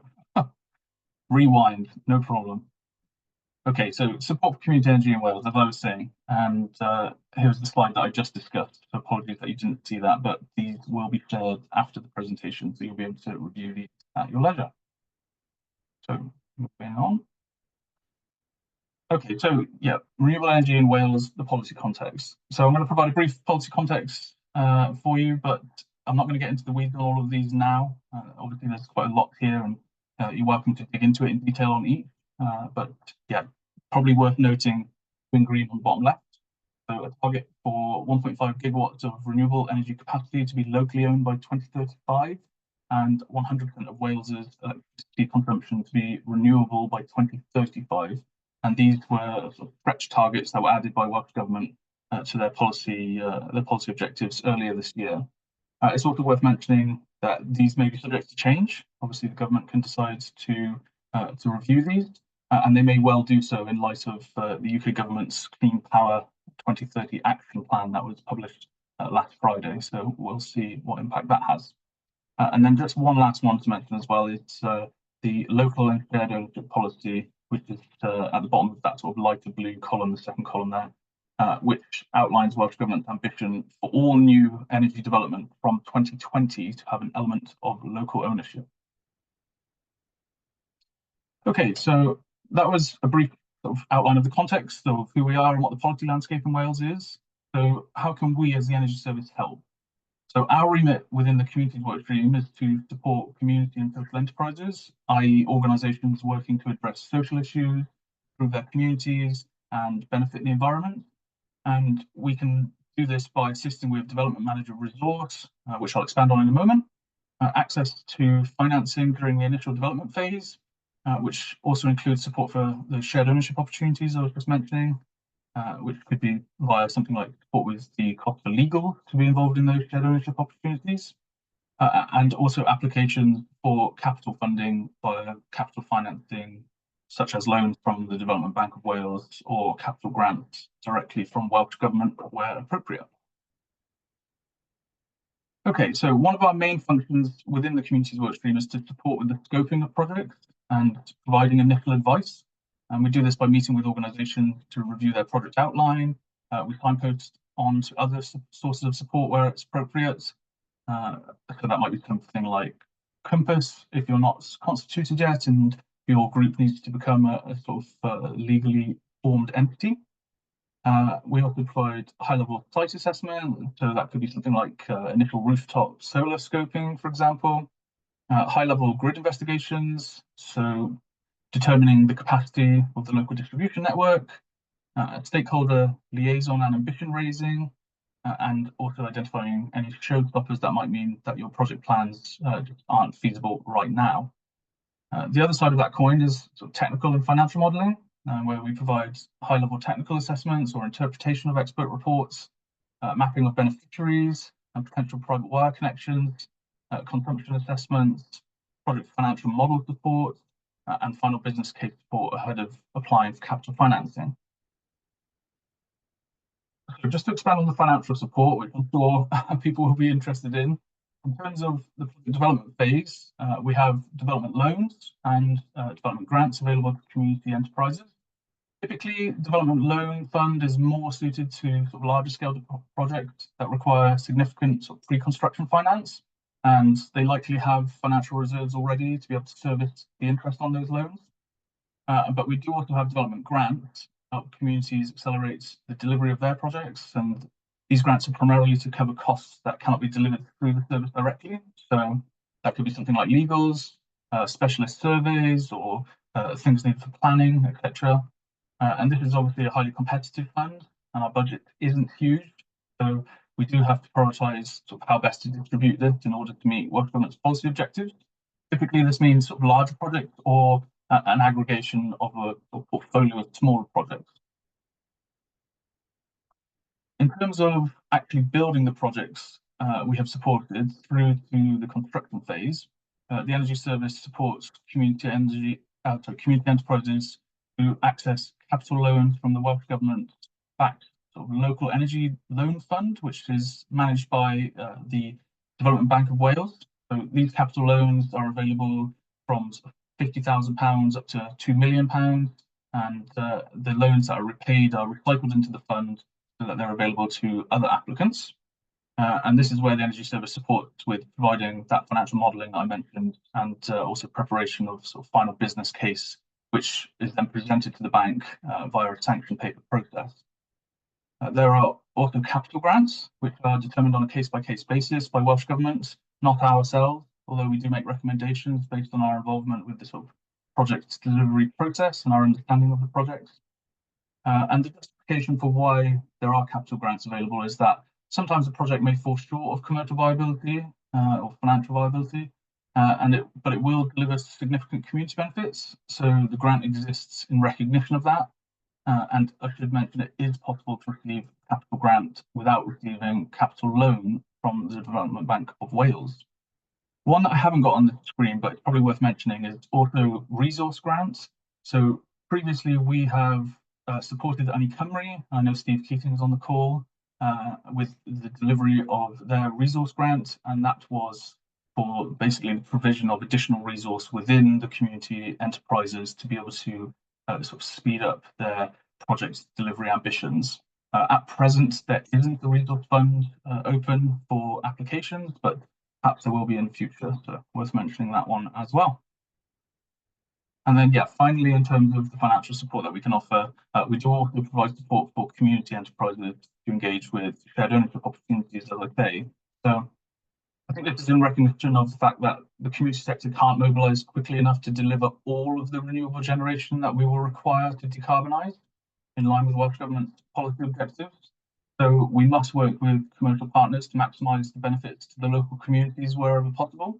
rewind, no problem. Okay, so support for community energy in Wales, as I was saying, and here's the slide that I just discussed. So apologies that you didn't see that, but these will be shared after the presentation, so you'll be able to review these at your leisure. So moving on. Okay, so yeah, renewable energy in Wales, the policy context. So I'm going to provide a brief policy context for you, but I'm not going to get into the weeds on all of these now. Obviously, there's quite a lot here, and you're welcome to dig into it in detail on each. But yeah, probably worth noting in green on the bottom left. So a target for 1.5 gigawatts of renewable energy capacity to be locally owned by 2035, and 100% of Wales's electricity consumption to be renewable by 2035. And these were sort of stretch targets that were added by Welsh Government to their policy objectives earlier this year. It's also worth mentioning that these may be subject to change. Obviously, the government can decide to review these, and they may well do so in light of the UK government's Clean Power 2030 Action Plan that was published last Friday. So we'll see what impact that has. And then just one last one to mention as well is the local and shared ownership policy, which is at the bottom of that sort of lighter blue column, the second column there, which outlines Welsh Government's ambition for all new energy development from 2020 to have an element of local ownership. Okay, so that was a brief sort of outline of the context of who we are and what the policy landscape in Wales is. So how can we as the Energy Service help? So our remit within the communities workstream is to support community and social enterprises, i.e. organisations working to address social issues, improve their communities and benefit the environment. And we can do this by assisting with development manager resource, which I'll expand on in a moment, access to financing during the initial development phase, which also includes support for the shared ownership opportunities I was just mentioning, which could be via something like support with the cost for legal to be involved in those shared ownership opportunities, and also applications for capital funding via capital financing, such as loans from the Development Bank of Wales or capital grants directly from Welsh Government where appropriate. Okay, so one of our main functions within the communities workstream is to support with the scoping of projects and providing initial advice. And we do this by meeting with organisations to review their project outline. We signpost on to other sources of support where it's appropriate. So that might be something like Compass if you're not constituted yet and your group needs to become a sort of legally formed entity. We also provide high-level site assessment, so that could be something like initial rooftop solar scoping, for example. High-level grid investigations, so determining the capacity of the local distribution network, stakeholder liaison and ambition raising, and also identifying any showstoppers that might mean that your project plans just aren't feasible right now. The other side of that coin is sort of technical and financial modelling, where we provide high-level technical assessments or interpretation of expert reports, mapping of beneficiaries and potential private wire connections, consumption assessments, project financial model support, and final business case support ahead of applying for capital financing. So just to expand on the financial support, which I'm sure people will be interested in terms of the development phase, we have development loans and development grants available to community enterprises. Typically, development loan fund is more suited to sort of larger scale projects that require significant sort of pre-construction finance, and they likely have financial reserves already to be able to service the interest on those loans. But we do also have development grants to help communities accelerate the delivery of their projects, and these grants are primarily to cover costs that cannot be delivered through the service directly. So that could be something like legals, specialist surveys, or things needed for planning, etc. And this is obviously a highly competitive fund, and our budget isn't huge. So we do have to prioritise sort of how best to distribute this in order to meet Welsh Government's policy objectives. Typically, this means sort of larger projects or an aggregation of a portfolio of smaller projects. In terms of actually building the projects we have supported through to the construction phase, the Energy Service supports community enterprises who access capital loans from the Welsh Government-backed sort of local energy loan fund, which is managed by the Development Bank of Wales. So these capital loans are available from £50,000 up to £2 million, and the loans that are repaid are recycled into the fund so that they're available to other applicants. And this is where the Energy Service supports with providing that financial modelling that I mentioned, and also preparation of sort of final business case, which is then presented to the bank via a sanction paper process. There are also capital grants, which are determined on a case-by-case basis by Welsh Government, not ourselves, although we do make recommendations based on our involvement with the sort of project delivery process and our understanding of the project. And the justification for why there are capital grants available is that sometimes a project may fall short of commercial viability or financial viability, but it will deliver significant community benefits. So the grant exists in recognition of that. And I should mention it is possible to receive a capital grant without receiving capital loan from the Development Bank of Wales. One that I haven't got on the screen, but it's probably worth mentioning, is also resource grants. So previously we have supported Ynni Cymru. I know Steve Keating is on the call with the delivery of their resource grant, and that was for basically the provision of additional resource within the community enterprises to be able to sort of speed up their project delivery ambitions. At present, there isn't the resource fund open for applications, but perhaps there will be in the future, so worth mentioning that one as well. And then, yeah, finally, in terms of the financial support that we can offer, we do also provide support for community enterprises to engage with shared ownership opportunities, as I say. So I think this is in recognition of the fact that the community sector can't mobilise quickly enough to deliver all of the renewable generation that we will require to decarbonise in line with Welsh Government's policy objectives. So we must work with commercial partners to maximise the benefits to the local communities wherever possible.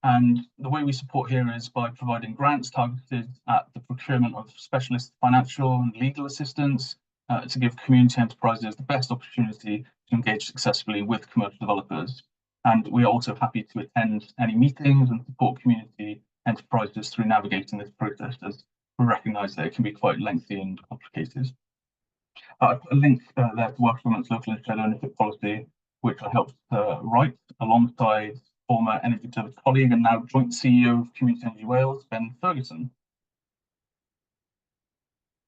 And the way we support here is by providing grants targeted at the procurement of specialist financial and legal assistance to give community enterprises the best opportunity to engage successfully with commercial developers. And we are also happy to attend any meetings and support community enterprises through navigating this process, as we recognise that it can be quite lengthy and complicated. I put a link there to Welsh Government's local and shared ownership policy, which I helped write alongside former Energy Service colleague and now joint CEO of Community Energy Wales, Ben Ferguson.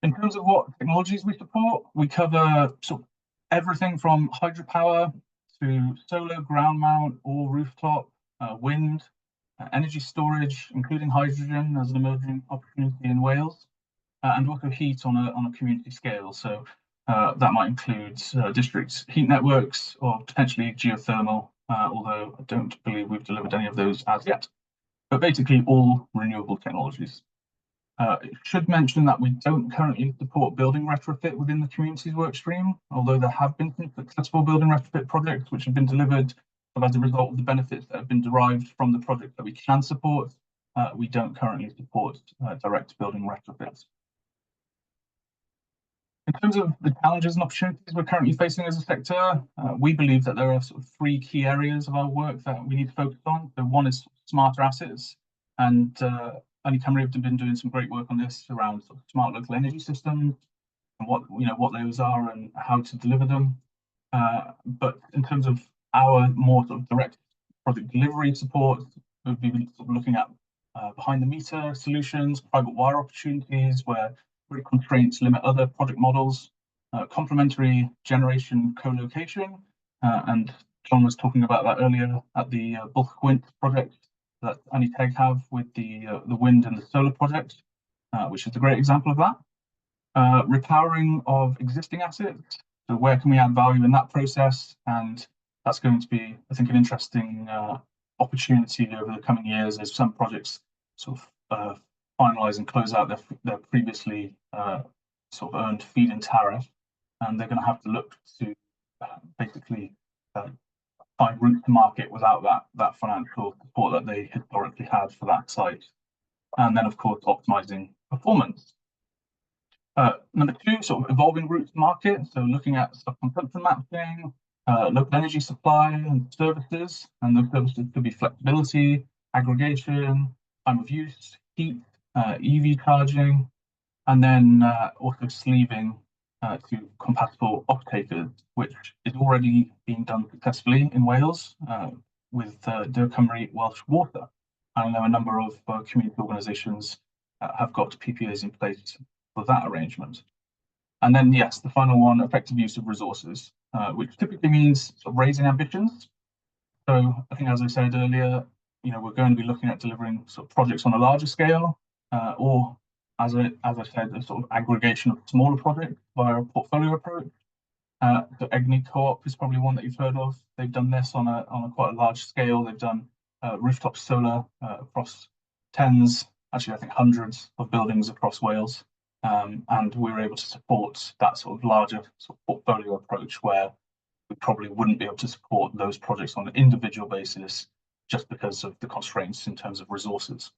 In terms of what technologies we support, we cover sort of everything from hydropower to solar, ground mount, or rooftop, wind, energy storage, including hydrogen as an emerging opportunity in Wales, and also heat on a community scale. So that might include district heat networks or potentially geothermal, although I don't believe we've delivered any of those as yet. But basically all renewable technologies. It should mention that we don't currently support building retrofit within the communities workstream, although there have been some successful building retrofit projects which have been delivered as a result of the benefits that have been derived from the project that we can support. We don't currently support direct building retrofits. In terms of the challenges and opportunities we're currently facing as a sector, we believe that there are sort of three key areas of our work that we need to focus on. So one is smarter assets, and Ynni have been doing some great work on this around sort of smart local energy systems and what those are and how to deliver them. But in terms of our more sort of direct project delivery support, we'll be sort of looking at behind the meter solutions, private wire opportunities where grid constraints limit other project models, complementary generation co-location, and John was talking about that earlier at the bulk wind project that Ynni have with the wind and the solar project, which is a great example of that. Repowering of existing assets, so where can we add value in that process? And that's going to be, I think, an interesting opportunity over the coming years as some projects sort of finalize and close out their previously sort of earned feed-in tariff, and they're going to have to look to basically find route to market without that financial support that they historically had for that site. And then, of course, optimizing performance. Number two, sort of evolving route to market. So looking at self-consumption mapping, local energy supply and services. And those services could be flexibility, aggregation, time of use, heat, EV charging, and then also sleeving to compatible off-takers, which is already being done successfully in Wales with Dyma Welsh Water. And I know a number of community organisations have got PPAs in place for that arrangement. And then, yes, the final one, effective use of resources, which typically means sort of raising ambitions. So I think, as I said earlier, we're going to be looking at delivering sort of projects on a larger scale, or as I said, a sort of aggregation of smaller projects via a portfolio approach. The Ynni Co-op is probably one that you've heard of. They've done this on a quite a large scale. They've done rooftop solar across tens, actually I think hundreds of buildings across Wales. And we were able to support that sort of larger sort of portfolio approach where we probably wouldn't be able to support those projects on an individual basis just because of the constraints in terms of resources.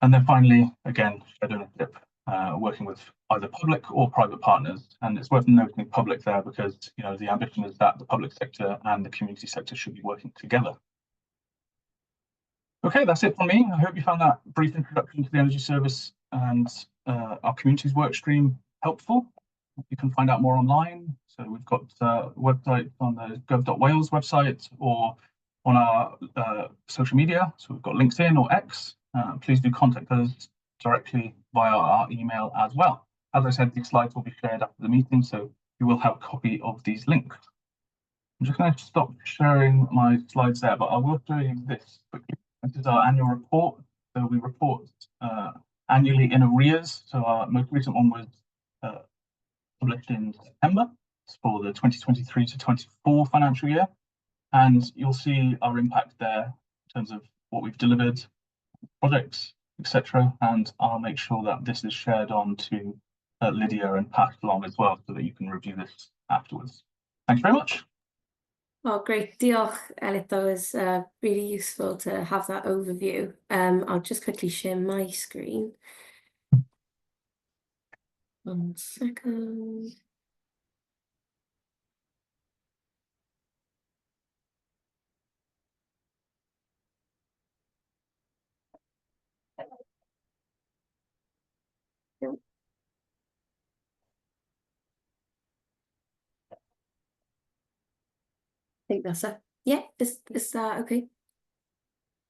And then finally, again, shared ownership, working with either public or private partners. And it's worth noting public there because the ambition is that the public sector and the community sector should be working together. Okay, that's it from me. I hope you found that brief introduction to the energy service and our communities work stream helpful. You can find out more online. So we've got website on the gov.wales website or on our social media. So we've got LinkedIn or X. Please do contact us directly via our email as well. As I said, these slides will be shared after the meeting, so you will have a copy of these links. I'm just going to stop sharing my slides there, but I will show you this quickly. This is our annual report. So we report annually in arrears. So our most recent one was published in September for the 2023 to 24 financial year. And you'll see our impact there in terms of what we've delivered, projects, etc. And I'll make sure that this is shared on to Lydia and passed along as well so that you can review this afterwards. Thanks very much. Oh, great. Diolch, Elliot. That was really useful to have that overview. I'll just quickly share my screen. 1 second. I think that's it. Yeah, is that okay?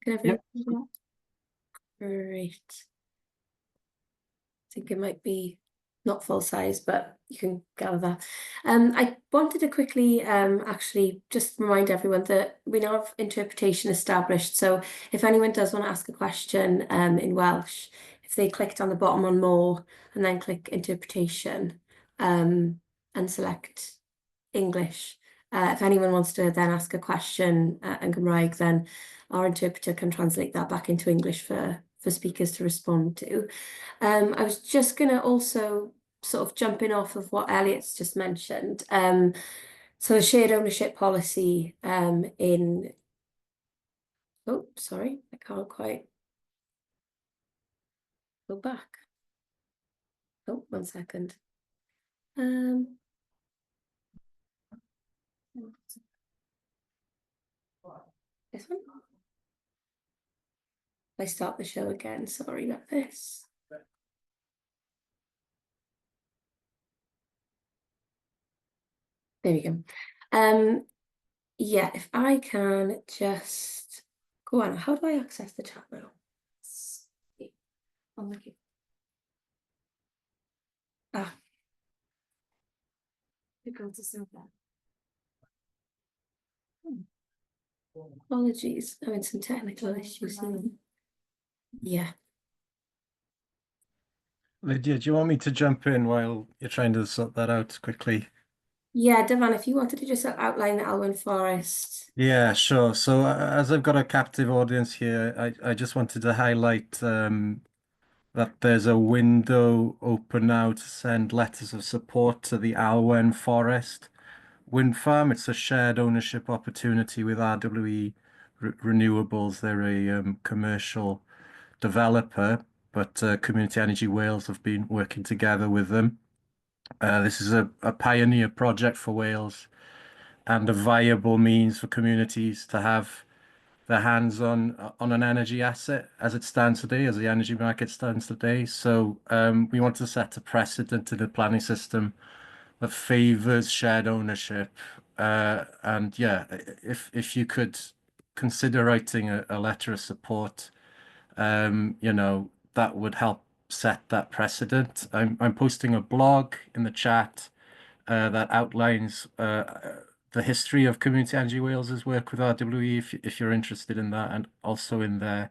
Can everyone see that? Great. I think it might be not full size, but you can gather that. I wanted to quickly actually just remind everyone that we now have interpretation established. So if anyone does want to ask a question in Welsh, if they clicked on the bottom on more and then click interpretation and select English. If anyone wants to then ask a question in Gymraeg, then our interpreter can translate that back into English for for speakers to respond to. I was just going to also sort of jumping off of what Elliot's just mentioned. So the shared ownership policy in, oh, sorry, I can't quite go back. Oh, 1 second. This one? I start the show again, sorry about this. There we go. Yeah, if I can just go on, how do I access the chat now? On the key. Ah. Apologies, having some technical issues here. Yeah. Lydia, do you want me to jump in while you're trying to sort that out quickly? Yeah, Dyma, if you wanted to just outline the Alwyn Forest. Yeah, sure. So as I've got a captive audience here, I just wanted to highlight that there's a window open now to send letters of support to the Alwen Forest wind farm. It's a shared ownership opportunity with RWE Renewables. They're a commercial developer, but Community Energy Wales have been working together with them. This is a pioneer project for Wales and a viable means for communities to have their hands on an energy asset as it stands today, as the energy market stands today. So we want to set a precedent in the planning system that favours shared ownership. And yeah, if you could consider writing a letter of support, you know, that would help set that precedent. I'm posting a blog in the chat that outlines the history of Community Energy Wales's work with RWE, if you're interested in that, and also in there,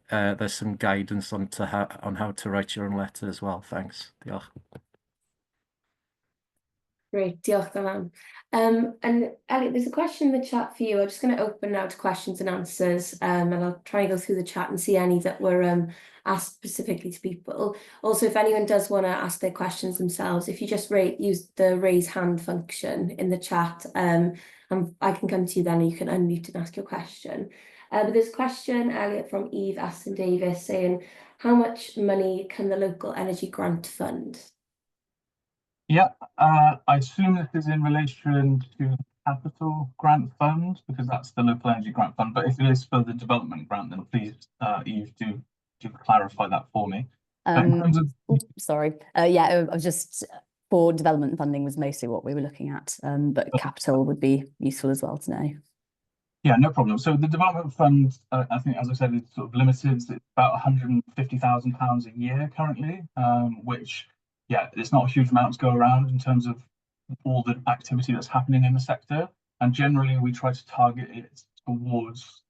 there's some guidance on how to write your own letter as well. Thanks. Diolch. Great, diolch Dyma. And Elliot, there's a question in the chat for you. I'm just going to open now to questions and answers, and I'll try and go through the chat and see any that were asked specifically to people. Also, if anyone does want to ask their questions themselves, if you just use the raise hand function in the chat, and I can come to you then and you can unmute and ask your question. But there's a question, Elliot, from Eve Aston Davis saying, how much money can the local energy grant fund? Yeah, I assume this is in relation to the capital grant fund, because that's the local energy grant fund. But if it is for the development grant, then please, Eve, do clarify that for me. In terms of, sorry, yeah, I was just for development funding was mostly what we were looking at, but capital would be useful as well to know. yeah, no problem. So the development fund, I think, as I said, is sort of limited. It's about £150,000 a year currently, which, yeah, it's not a huge amount to go around in terms of all the activity that's happening in the sector. And generally, we try to target it towards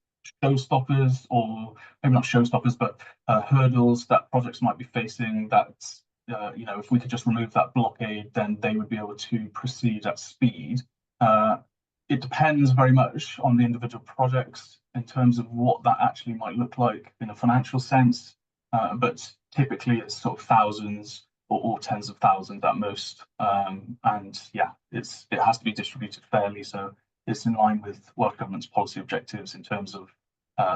showstoppers, or maybe not showstoppers, but hurdles that projects might be facing that, you know, if we could just remove that blockade, then they would be able to proceed at speed. It depends very much on the individual projects in terms of what that actually might look like in a financial sense, but typically it's sort of thousands or tens of thousands at most, and yeah, it has to be distributed fairly, so it's in line with Welsh Government's policy objectives in terms of,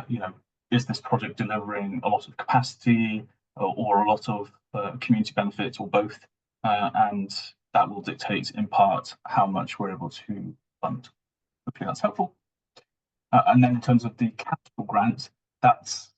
you know, is this project delivering a lot of capacity or a lot of community benefit, or both, and that will dictate in part how much we're able to fund. Hopefully that's helpful. And then in terms of the capital grant, that's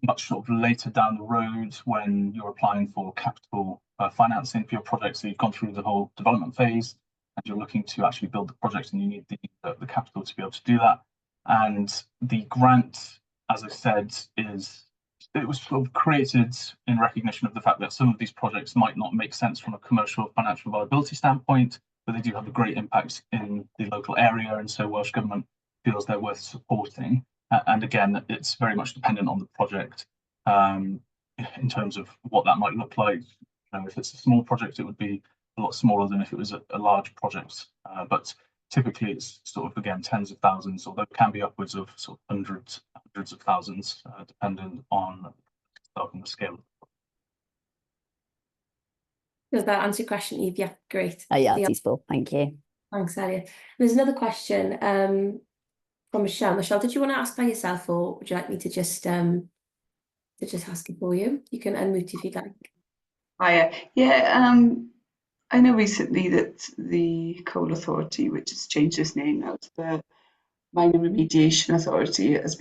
much sort of later down the road when you're applying for capital financing for your project. So you've gone through the whole development phase and you're looking to actually build the project, and you need the capital to be able to do that. And the grant, as I said, it was sort of created in recognition of the fact that some of these projects might not make sense from a commercial financial viability standpoint, but they do have a great impact in the local area, and so Welsh Government feels they're worth supporting. And again, it's very much dependent on the project in terms of what that might look like. You know, if it's a small project, it would be a lot smaller than if it was a large project. But typically, it's sort of, again, tens of thousands, although it can be upwards of sort of hundreds of thousands, depending on start on the scale. Does that answer your question, Eve? Yeah, great. Yeah, that's useful. Thank you. Thanks, Elliot. There's another question from Michelle. Michelle, did you want to ask by yourself, or would you like me to just ask it for you? You can unmute if you'd like. Hiya. Yeah, I know recently that the Coal Authority, which has changed its name now to the Mine and Remediation Authority, has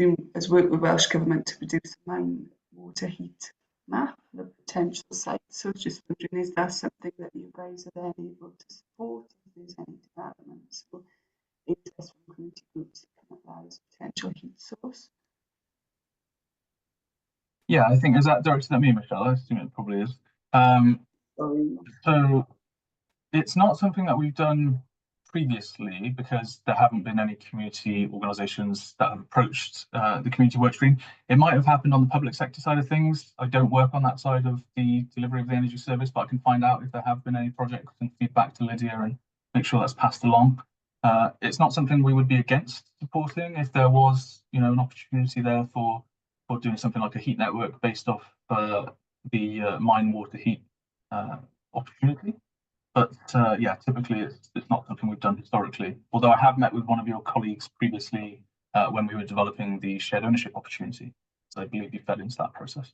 worked with Welsh Government to produce a mine water heat map for the potential sites. So just wondering, is that something that you guys are then able to support if there's any developments or interest from community groups looking at that as a potential heat source? Yeah, I think, is that directed at me, Michelle? I assume it probably is. So it's not something that we've done previously because there haven't been any community organisations that have approached the community workstream. It might have happened on the public sector side of things. I don't work on that side of the delivery of the energy service, but I can find out if there have been any projects and feedback to Lydia and make sure that's passed along. It's not something we would be against supporting if there was, you know, an opportunity there for doing something like a heat network based off the mine water heat opportunity. But yeah, typically it's not something we've done historically. Although I have met with one of your colleagues previously when we were developing the shared ownership opportunity. So I believe you fed into that process.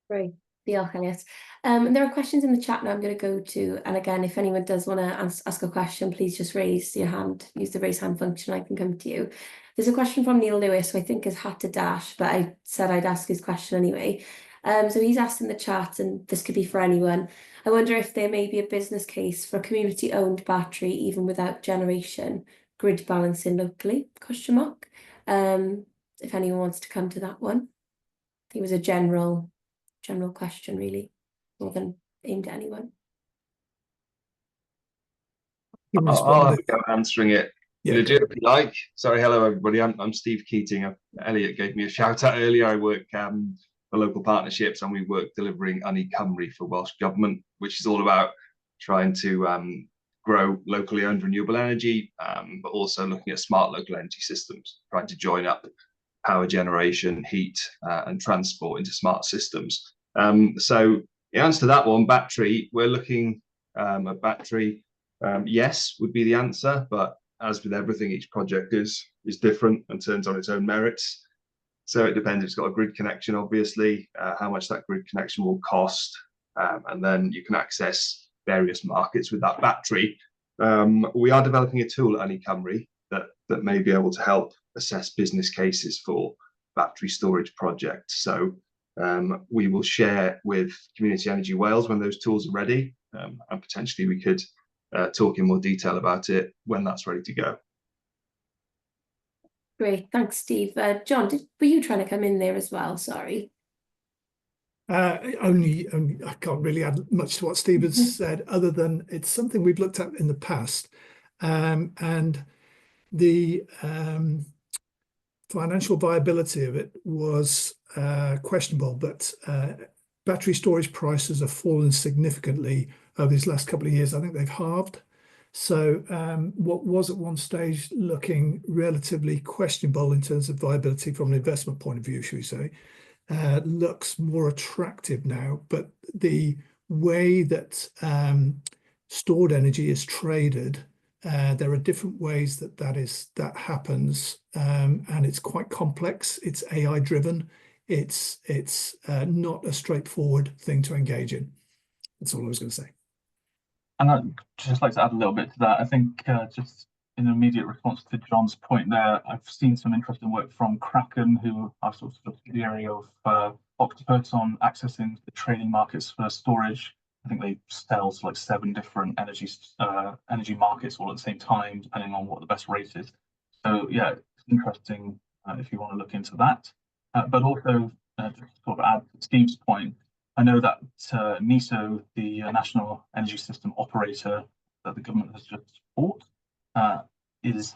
Great. Diolch, Elliot. There are questions in the chat now I'm going to go to. And again, if anyone does want to ask a question, please just raise your hand. Use the raise hand function. I can come to you. There's a question from Neil Lewis, who I think has had to dash, but I said I'd ask his question anyway. So he's asked in the chat, and this could be for anyone. I wonder if there may be a business case for a community-owned battery, even without generation, grid balancing locally, ? If anyone wants to come to that one. I think it was a general question, really, more than aimed at anyone. I'll have a go at answering it. Yeah, Do it if you like. Sorry, hello everybody. I'm Steve Keating. Elliot gave me a shout out earlier. I work for local partnerships, and we work delivering Ynni Cymru for Welsh Government, which is all about trying to grow locally owned renewable energy, but also looking at smart local energy systems, trying to join up power generation, heat, and transport into smart systems. So in answer to that one, battery, we're looking at battery. Yes would be the answer, but as with everything, each project is different and turns on its own merits. So it depends if it's got a grid connection, obviously, how much that grid connection will cost, and then you can access various markets with that battery. We are developing a tool at Ynni Cymru that may be able to help assess business cases for battery storage projects. So we will share with Community Energy Wales when those tools are ready, and potentially we could talk in more detail about it when that's ready to go. Great, thanks, Steve. John, were you trying to come in there as well? Sorry. Only I can't really add much to what Steve has said, other than it's something we've looked at in the past, and the financial viability of it was questionable, but battery storage prices have fallen significantly over these last couple of years. I think they've halved. So what was at one stage looking relatively questionable in terms of viability from an investment point of view, should we say, looks more attractive now. But the way that stored energy is traded, there are different ways that happens, and it's quite complex. It's AI driven. It's not a straightforward thing to engage in. That's all I was going to say. And I'd just like to add a little bit to that. I think just in immediate response to John's point there, I've seen some interesting work from Kraken, who are sort of the area of Octopus on accessing the trading markets for storage. I think they sell to like 7 different energy markets all at the same time, depending on what the best rate is. So yeah, it's interesting if you want to look into that. But also, just to sort of add to Steve's point, I know that NESO, the National Energy System Operator that the government has just bought, is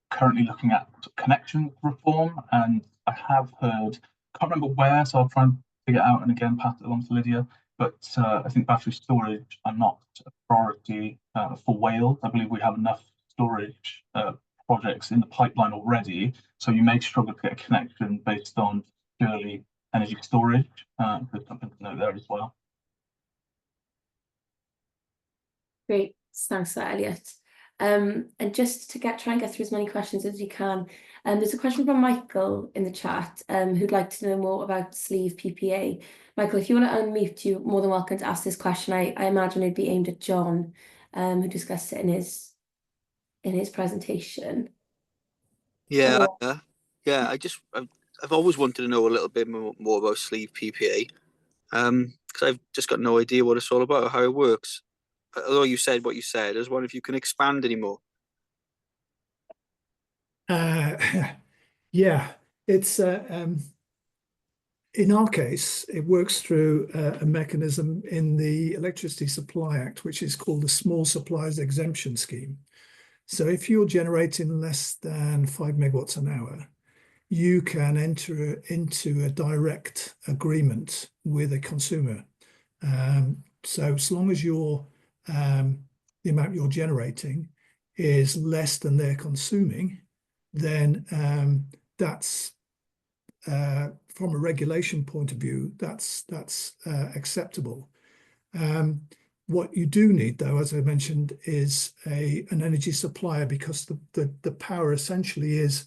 currently looking at connection reform. And I have heard, can't remember where, so I'll try and figure it out and again pass it along to Lydia. But I think battery storage are not a priority for Wales. I believe we have enough storage projects in the pipeline already. So you may struggle to get a connection based on purely energy storage. There's something to note there as well. Great, thanks for that, Elliot. And just to try and get through as many questions as you can, there's a question from Michael in the chat, who'd like to know more about sleeve PPA. Michael, if you want to unmute, you're more than welcome to ask this question. I imagine it'd be aimed at John, who discussed it in his presentation. Yeah, yeah. I've always wanted to know a little bit more about sleeve PPA, because I've just got no idea what it's all about or how it works. Although you said what you said, I was wondering if you can expand any more. Yeah, it's in our case, it works through a mechanism in the Electricity Supply Act, which is called the Small Suppliers Exemption Scheme. So if you're generating less than 5 megawatts an hour, you can enter into a direct agreement with a consumer. So as long as the amount you're generating is less than they're consuming, then that's from a regulation point of view, that's acceptable. What you do need, though, as I mentioned, is an energy supplier, because the power essentially is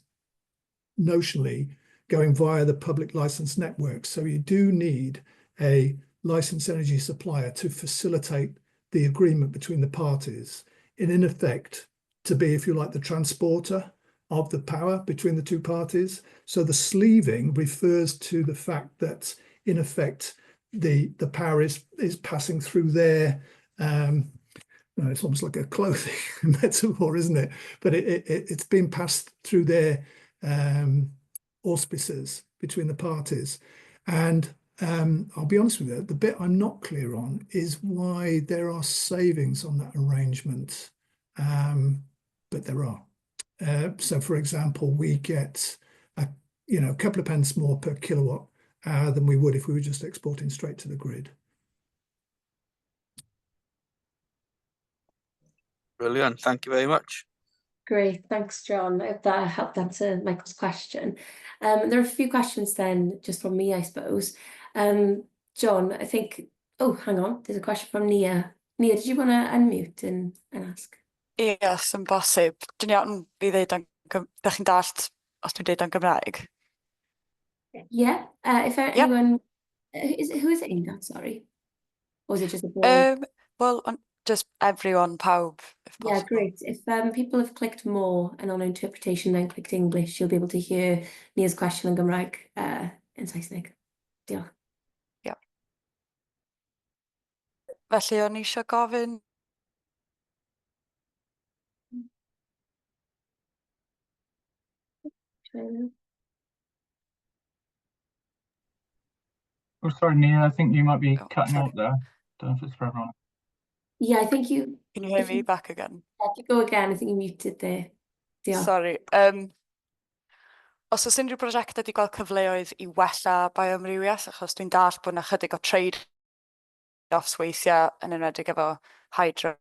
notionally going via the public license network. So you do need a licensed energy supplier to facilitate the agreement between the parties, in effect to be, if you like, the transporter of the power between the two parties. So the sleeving refers to the fact that, in effect, the power is passing through their, it's almost like a clothing metaphor, isn't it? But it's being passed through their auspices between the parties. And I'll be honest with you, the bit I'm not clear on is why there are savings on that arrangement, but there are. So, for example, we get a couple of pence more per kilowatt hour than we would if we were just exporting straight to the grid. Brilliant. Thank you very much. Great, thanks, John. I hope that helped answer Michael's question. There are a few questions then, just from me, I suppose. John, I think, oh, hang on, there's a question from Nia. Nia, did you want to unmute and ask? Yes, yn bosib. Dwi'n iawn i ddeud da chi'n dallt os dwi'n deud yn Gymraeg? Yeah, if anyone, who is it aimed at, sorry? Or is it just a broad? Well, just everyone, pawb, if possible. Yeah, great. If people have clicked more and on interpretation then clicked English, you'll be able to hear Nia's question yn Gymraeg yn Saesneg. Diolch. Yeah. Felly, o'n i eisiau gofyn... Oh, sorry, Nia, I think you might be Oh, cutting sorry. out there. Don't know if it's for everyone. Yeah, I think you... Can you hear if me you- back again? If you go again, I think you muted there. Diolch. Sorry. Os oes unrhyw brosiect wedi gweld cyfleoedd i wella bioamrywiaeth, achos dwi'n dallt bod yna chydig o trade-offs weithiau yn enwedig efo hydro,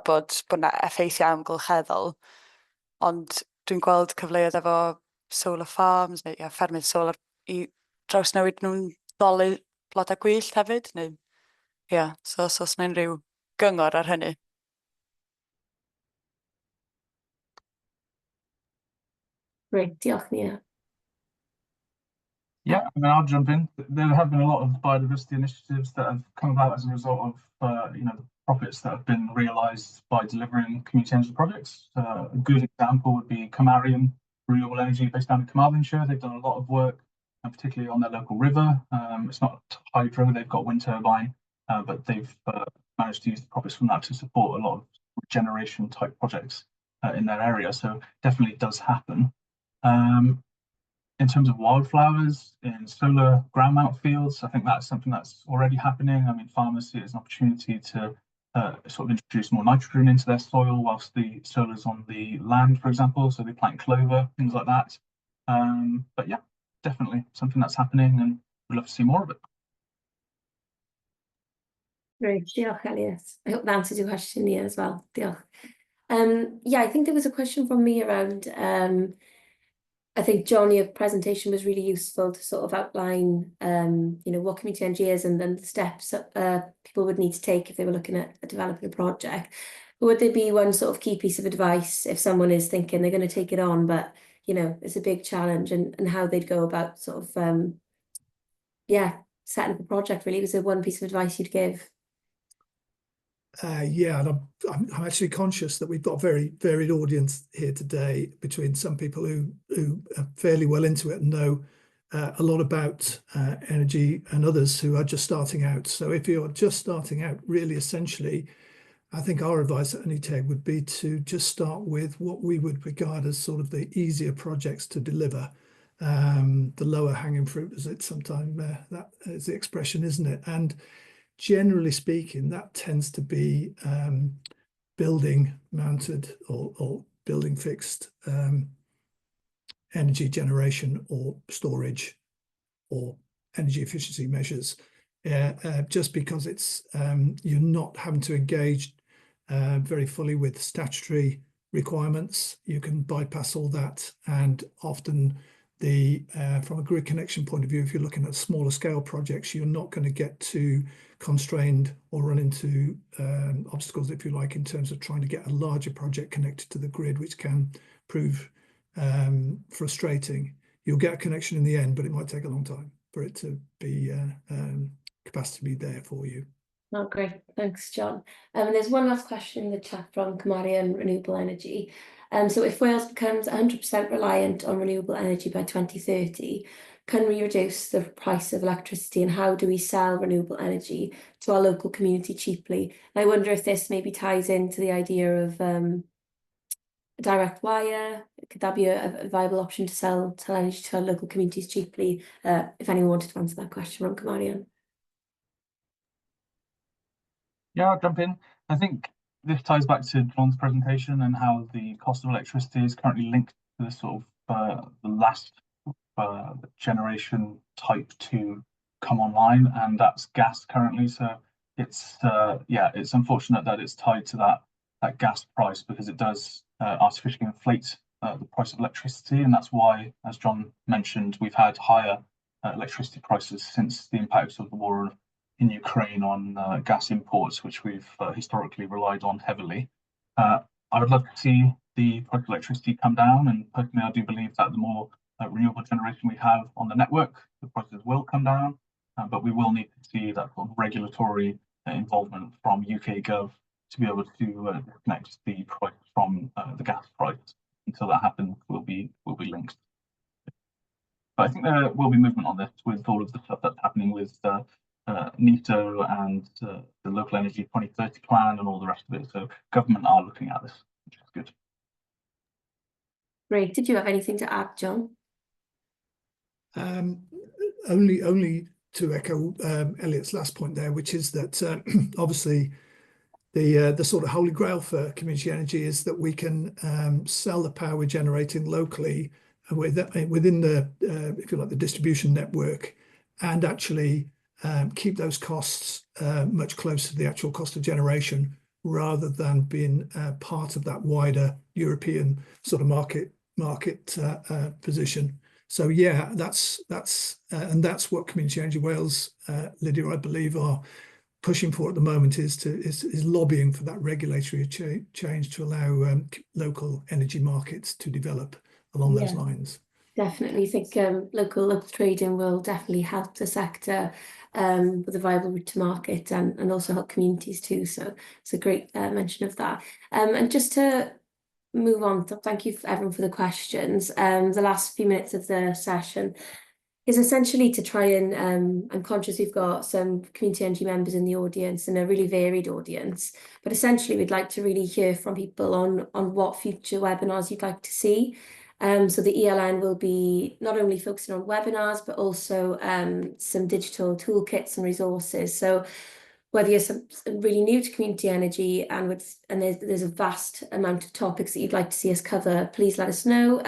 bod yna effeithiau amgylcheddol, ond dwi'n gweld cyfleoedd efo solar farms neu ffermydd solar i drawsnewid nhw'n ddolu blodau gwyllt hefyd, neu so os oes yna unrhyw gyngor ar hynny. Great, diolch Nia. Yeah, I mean, I'll jump in. There have been a lot of biodiversity initiatives that have come about as a result of, the profits that have been realised by delivering community energy projects. A good example would be Camau Renewable Energy based down in Carmarthenshire. They've done a lot of work, particularly on their local river. It's not hydro, they've got wind turbine, but they've managed to use the profits from that to support a lot of regeneration type projects in their area. So definitely does happen. In terms of wildflowers in solar ground mount fields, I think that's something that's already happening. I mean, farmers see it as an opportunity to sort of introduce more nitrogen into their soil whilst the solar's on the land, for example. So they plant clover, things like that. But yeah, definitely something that's happening, and we'd love to see more of it. Great, diolch Elliot. I hope that answers your question, Nia, as well. Diolch. Yeah, I think there was a question from me around I think, John, your presentation was really useful to sort of outline, what community energy is and then the steps people would need to take if they were looking at developing a project. But would there be one sort of key piece of advice if someone is thinking they're going to take it on, but, it's a big challenge and how they'd go about sort of, setting up a project, really? Was there one piece of advice you'd give? Yeah, and I'm actually conscious that we've got a very varied audience here today, between some people who are fairly well into it and know a lot about energy, and others who are just starting out. So if you're just starting out, really essentially, I think our advice at Ynni would be to just start with what we would regard as sort of the easier projects to deliver, the lower hanging fruit, as it's sometimes that is the expression, isn't it? And generally speaking, that tends to be building mounted or building fixed energy generation or storage or energy efficiency measures, just because it's you're not having to engage very fully with statutory requirements. You can bypass all that, and often from a grid connection point of view, if you're looking at smaller scale projects, you're not going to get too constrained or run into obstacles, if you like, in terms of trying to get a larger project connected to the grid, which can prove frustrating. You'll get a connection in the end, but it might take a long time for it to be capacity to be there for you. Oh, great. Thanks, John. And there's one last question in the chat from Camau on renewable energy. So if Wales becomes 100% reliant on renewable energy by 2030, can we reduce the price of electricity, and how do we sell renewable energy to our local community cheaply? And I wonder if this maybe ties into the idea of direct wire. Could that be a viable option to sell energy to our local communities cheaply? If anyone wanted to answer that question from Camau. Yeah, I'll jump in. I think this ties back to John's presentation and how the cost of electricity is currently linked to the sort of the last generation type to come online, and that's gas currently. So it's it's unfortunate that it's tied to that gas price, because it does artificially inflate the price of electricity, and that's why, as John mentioned, we've had higher electricity prices since the impact of the war in Ukraine on gas imports, which we've historically relied on heavily. I would love to see the price of electricity come down, and personally I do believe that the more renewable generation we have on the network, the prices will come down, but we will need to see that sort of regulatory involvement from UK Gov to be able to disconnect the price from the gas price. Until that happens, we'll be linked. But I think there will be movement on this with all of the stuff that's happening with NITO and the Local Energy 2030 plan and all the rest of it. So government are looking at this, which is good. Great. Did you have anything to add, John? Only to echo Elliot's last point there, which is that obviously the sort of holy grail for community energy is that we can sell the power we're generating locally within the if you like, the distribution network, and actually keep those costs much closer to the actual cost of generation, rather than being part of that wider European sort of market position. So yeah, that's what Community Energy Wales, Lydia, I believe, are pushing for at the moment, is lobbying for that regulatory change to allow local energy markets to develop along those lines. Definitely think local trading will definitely help the sector with a viable route to market, and also help communities too. So it's a great mention of that. And just to move on, thank you everyone for the questions. The last few minutes of the session is essentially to try and I'm conscious we've got some community energy members in the audience and a really varied audience, but essentially we'd like to really hear from people on what future webinars you'd like to see. So the ELN will be not only focusing on webinars, but also some digital toolkits and resources. So whether you're really new to community energy and there's a vast amount of topics that you'd like to see us cover, please let us know.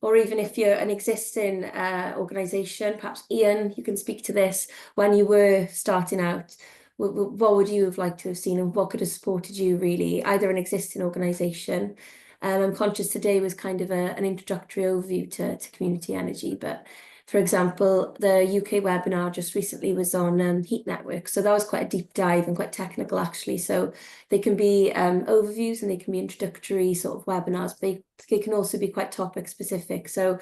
Or even if you're an existing organisation, perhaps Ian, you can speak to this. When you were starting out, what would you have liked to have seen, and what could have supported you really, either an existing organisation I'm conscious today was kind of an introductory overview to community energy, but for example, the UK webinar just recently was on heat networks. So that was quite a deep dive and quite technical actually. So they can be overviews and they can be introductory sort of webinars, but they can also be quite topic specific. So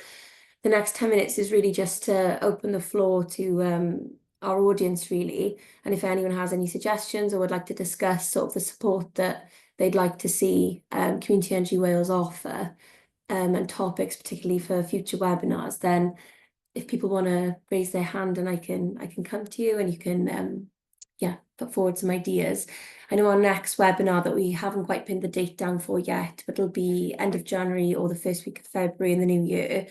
the next 10 minutes is really just to open the floor to our audience really. And if anyone has any suggestions or would like to discuss sort of the support that they'd like to see Community Energy Wales offer and topics particularly for future webinars, then if people want to raise their hand and I can come to you and you can put forward some ideas. I know our next webinar that we haven't quite pinned the date down for yet, but it'll be end of January or the first week of February in the new year,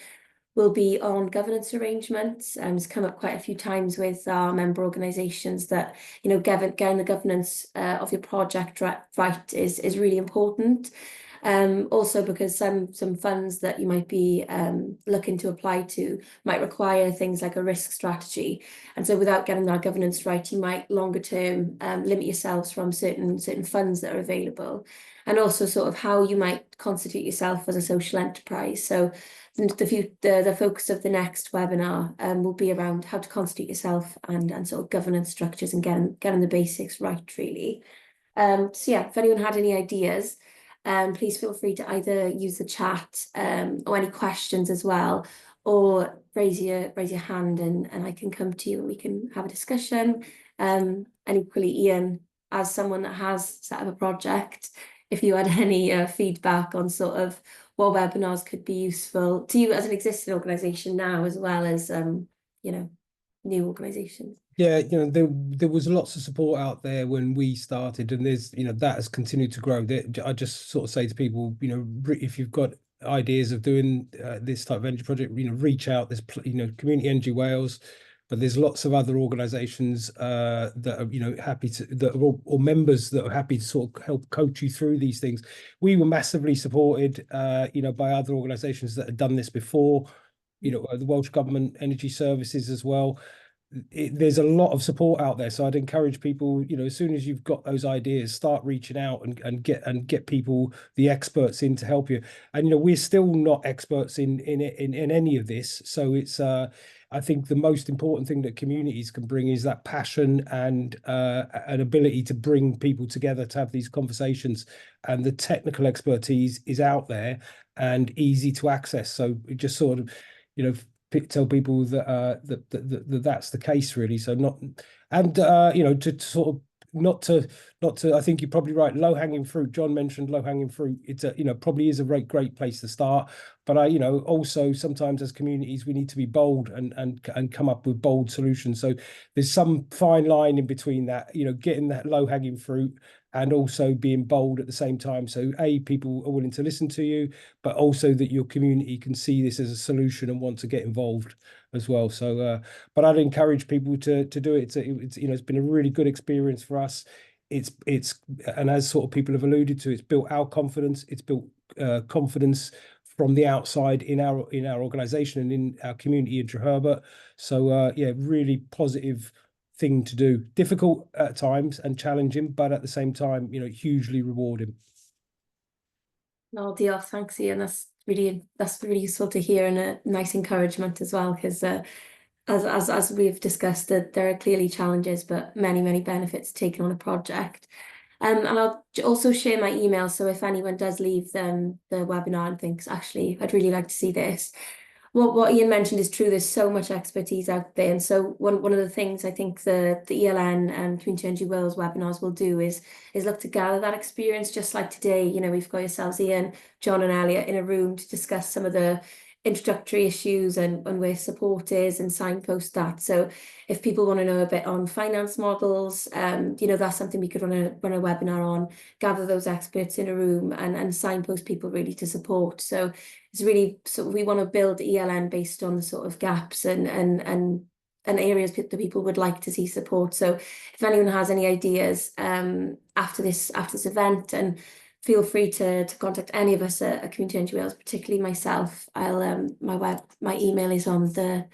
will be on governance arrangements. It's come up quite a few times with our member organisations that, you know, getting the governance of your project right is really important. Also because some funds that you might be looking to apply to might require things like a risk strategy. And so without getting that governance right, you might longer term limit yourselves from certain funds that are available. And also sort of how you might constitute yourself as a social enterprise. So the focus of the next webinar will be around how to constitute yourself and sort of governance structures and getting the basics right, really. So yeah, if anyone had any ideas, please feel free to either use the chat or any questions as well, or raise your hand and I can come to you and we can have a discussion. And equally, Ian, as someone that has set up a project, if you had any feedback on sort of what webinars could be useful to you as an existing organisation now, as well as you know, new organisations. Yeah, you know, there was lots of support out there when we started, and there's, you know, that has continued to grow. I just sort of say to people, you know, if you've got ideas of doing this type of energy project, you know, reach out. There's, you know, Community Energy Wales, but there's lots of other organisations that are, you know, happy to, that are, or members that are happy to sort of help coach you through these things. We were massively supported, you know, by other organisations that had done this before, you know, the Welsh Government Energy Services as well. There's a lot of support out there, so I'd encourage people, you know, as soon as you've got those ideas, start reaching out and get people, the experts, in to help you. And you know, we're still not experts in any of this, so it's I think the most important thing that communities can bring is that passion and an ability to bring people together to have these conversations, and the technical expertise is out there and easy to access. So it just sort of, you know, tell people that that's the case, really. So not, and you know, to sort of not to I think you're probably right, low-hanging fruit. John mentioned low-hanging fruit. It's a, you know, probably is a great place to start, but you know, also sometimes as communities we need to be bold and come up with bold solutions. So there's some fine line in between that, you know, getting that low-hanging fruit and also being bold at the same time. So people are willing to listen to you, but also that your community can see this as a solution and want to get involved as well. So, but I'd encourage people to do it. It's you know, it's been a really good experience for us. It's and as sort of people have alluded to, it's built our confidence. It's built confidence from the outside in our organisation and in our community in Herbert. So yeah, really positive thing to do. Difficult at times and challenging, but at the same time, you know, hugely rewarding. No, diolch, thanks, Ian. That's really useful to hear, and a nice encouragement as well, because as we've discussed, that there are clearly challenges, but many benefits taking on a project. And I'll also share my email, so if anyone does leave the webinar and thinks, actually, I'd really like to see this. What Ian mentioned is true. There's so much expertise out there, and so one of the things I think the ELN and Community Energy Wales webinars will do is look to gather that experience. Just like today, you know, we've got yourselves, Ian, John, and Elliot, in a room to discuss some of the introductory issues and where support is and signpost that. So if people want to know a bit on finance models, you know, that's something we could run a webinar on, gather those experts in a room and signpost people really to support. So it's really sort of, we want to build ELN based on the sort of gaps and areas that people would like to see support. So if anyone has any ideas after this event, and feel free to contact any of us at Community Energy Wales, particularly myself. I'll my email is on the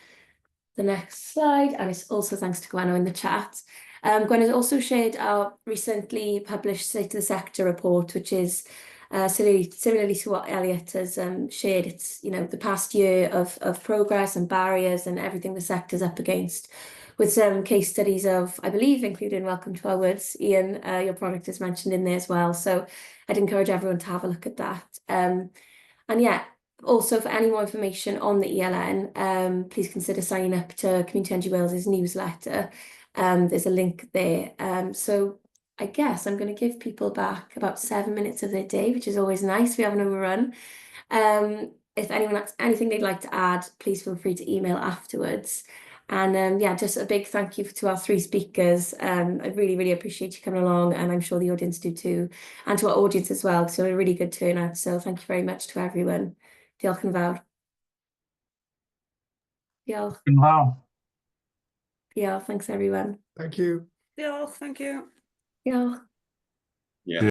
next slide, and it's also thanks to Gweno in the chat. Gwen has also shared our recently published State of the Sector report, which is Similarly to what Elliot has shared, it's, you know, the past year of progress and barriers and everything the sector's up against, with some case studies of, I believe, including Welcome to Our Woods. Ian, your product is mentioned in there as well. So I'd encourage everyone to have a look at that. And yeah, also for any more information on the ELN, please consider signing up to Community Energy Wales's newsletter. There's a link there. So I guess I'm going to give people back about 7 minutes of their day, which is always nice. We have an overrun. If anyone has anything they'd like to add, please feel free to email afterwards. And yeah, just a big thank you to our 3 speakers. I really, really appreciate you coming along, and I'm sure the audience do too, and to our audience as well. So a really good turnout. So thank you very much to everyone. Diolch yn fawr. Diolch. Diolch. Thanks everyone. Thank you. Diolch, thank you. Diolch. Yeah.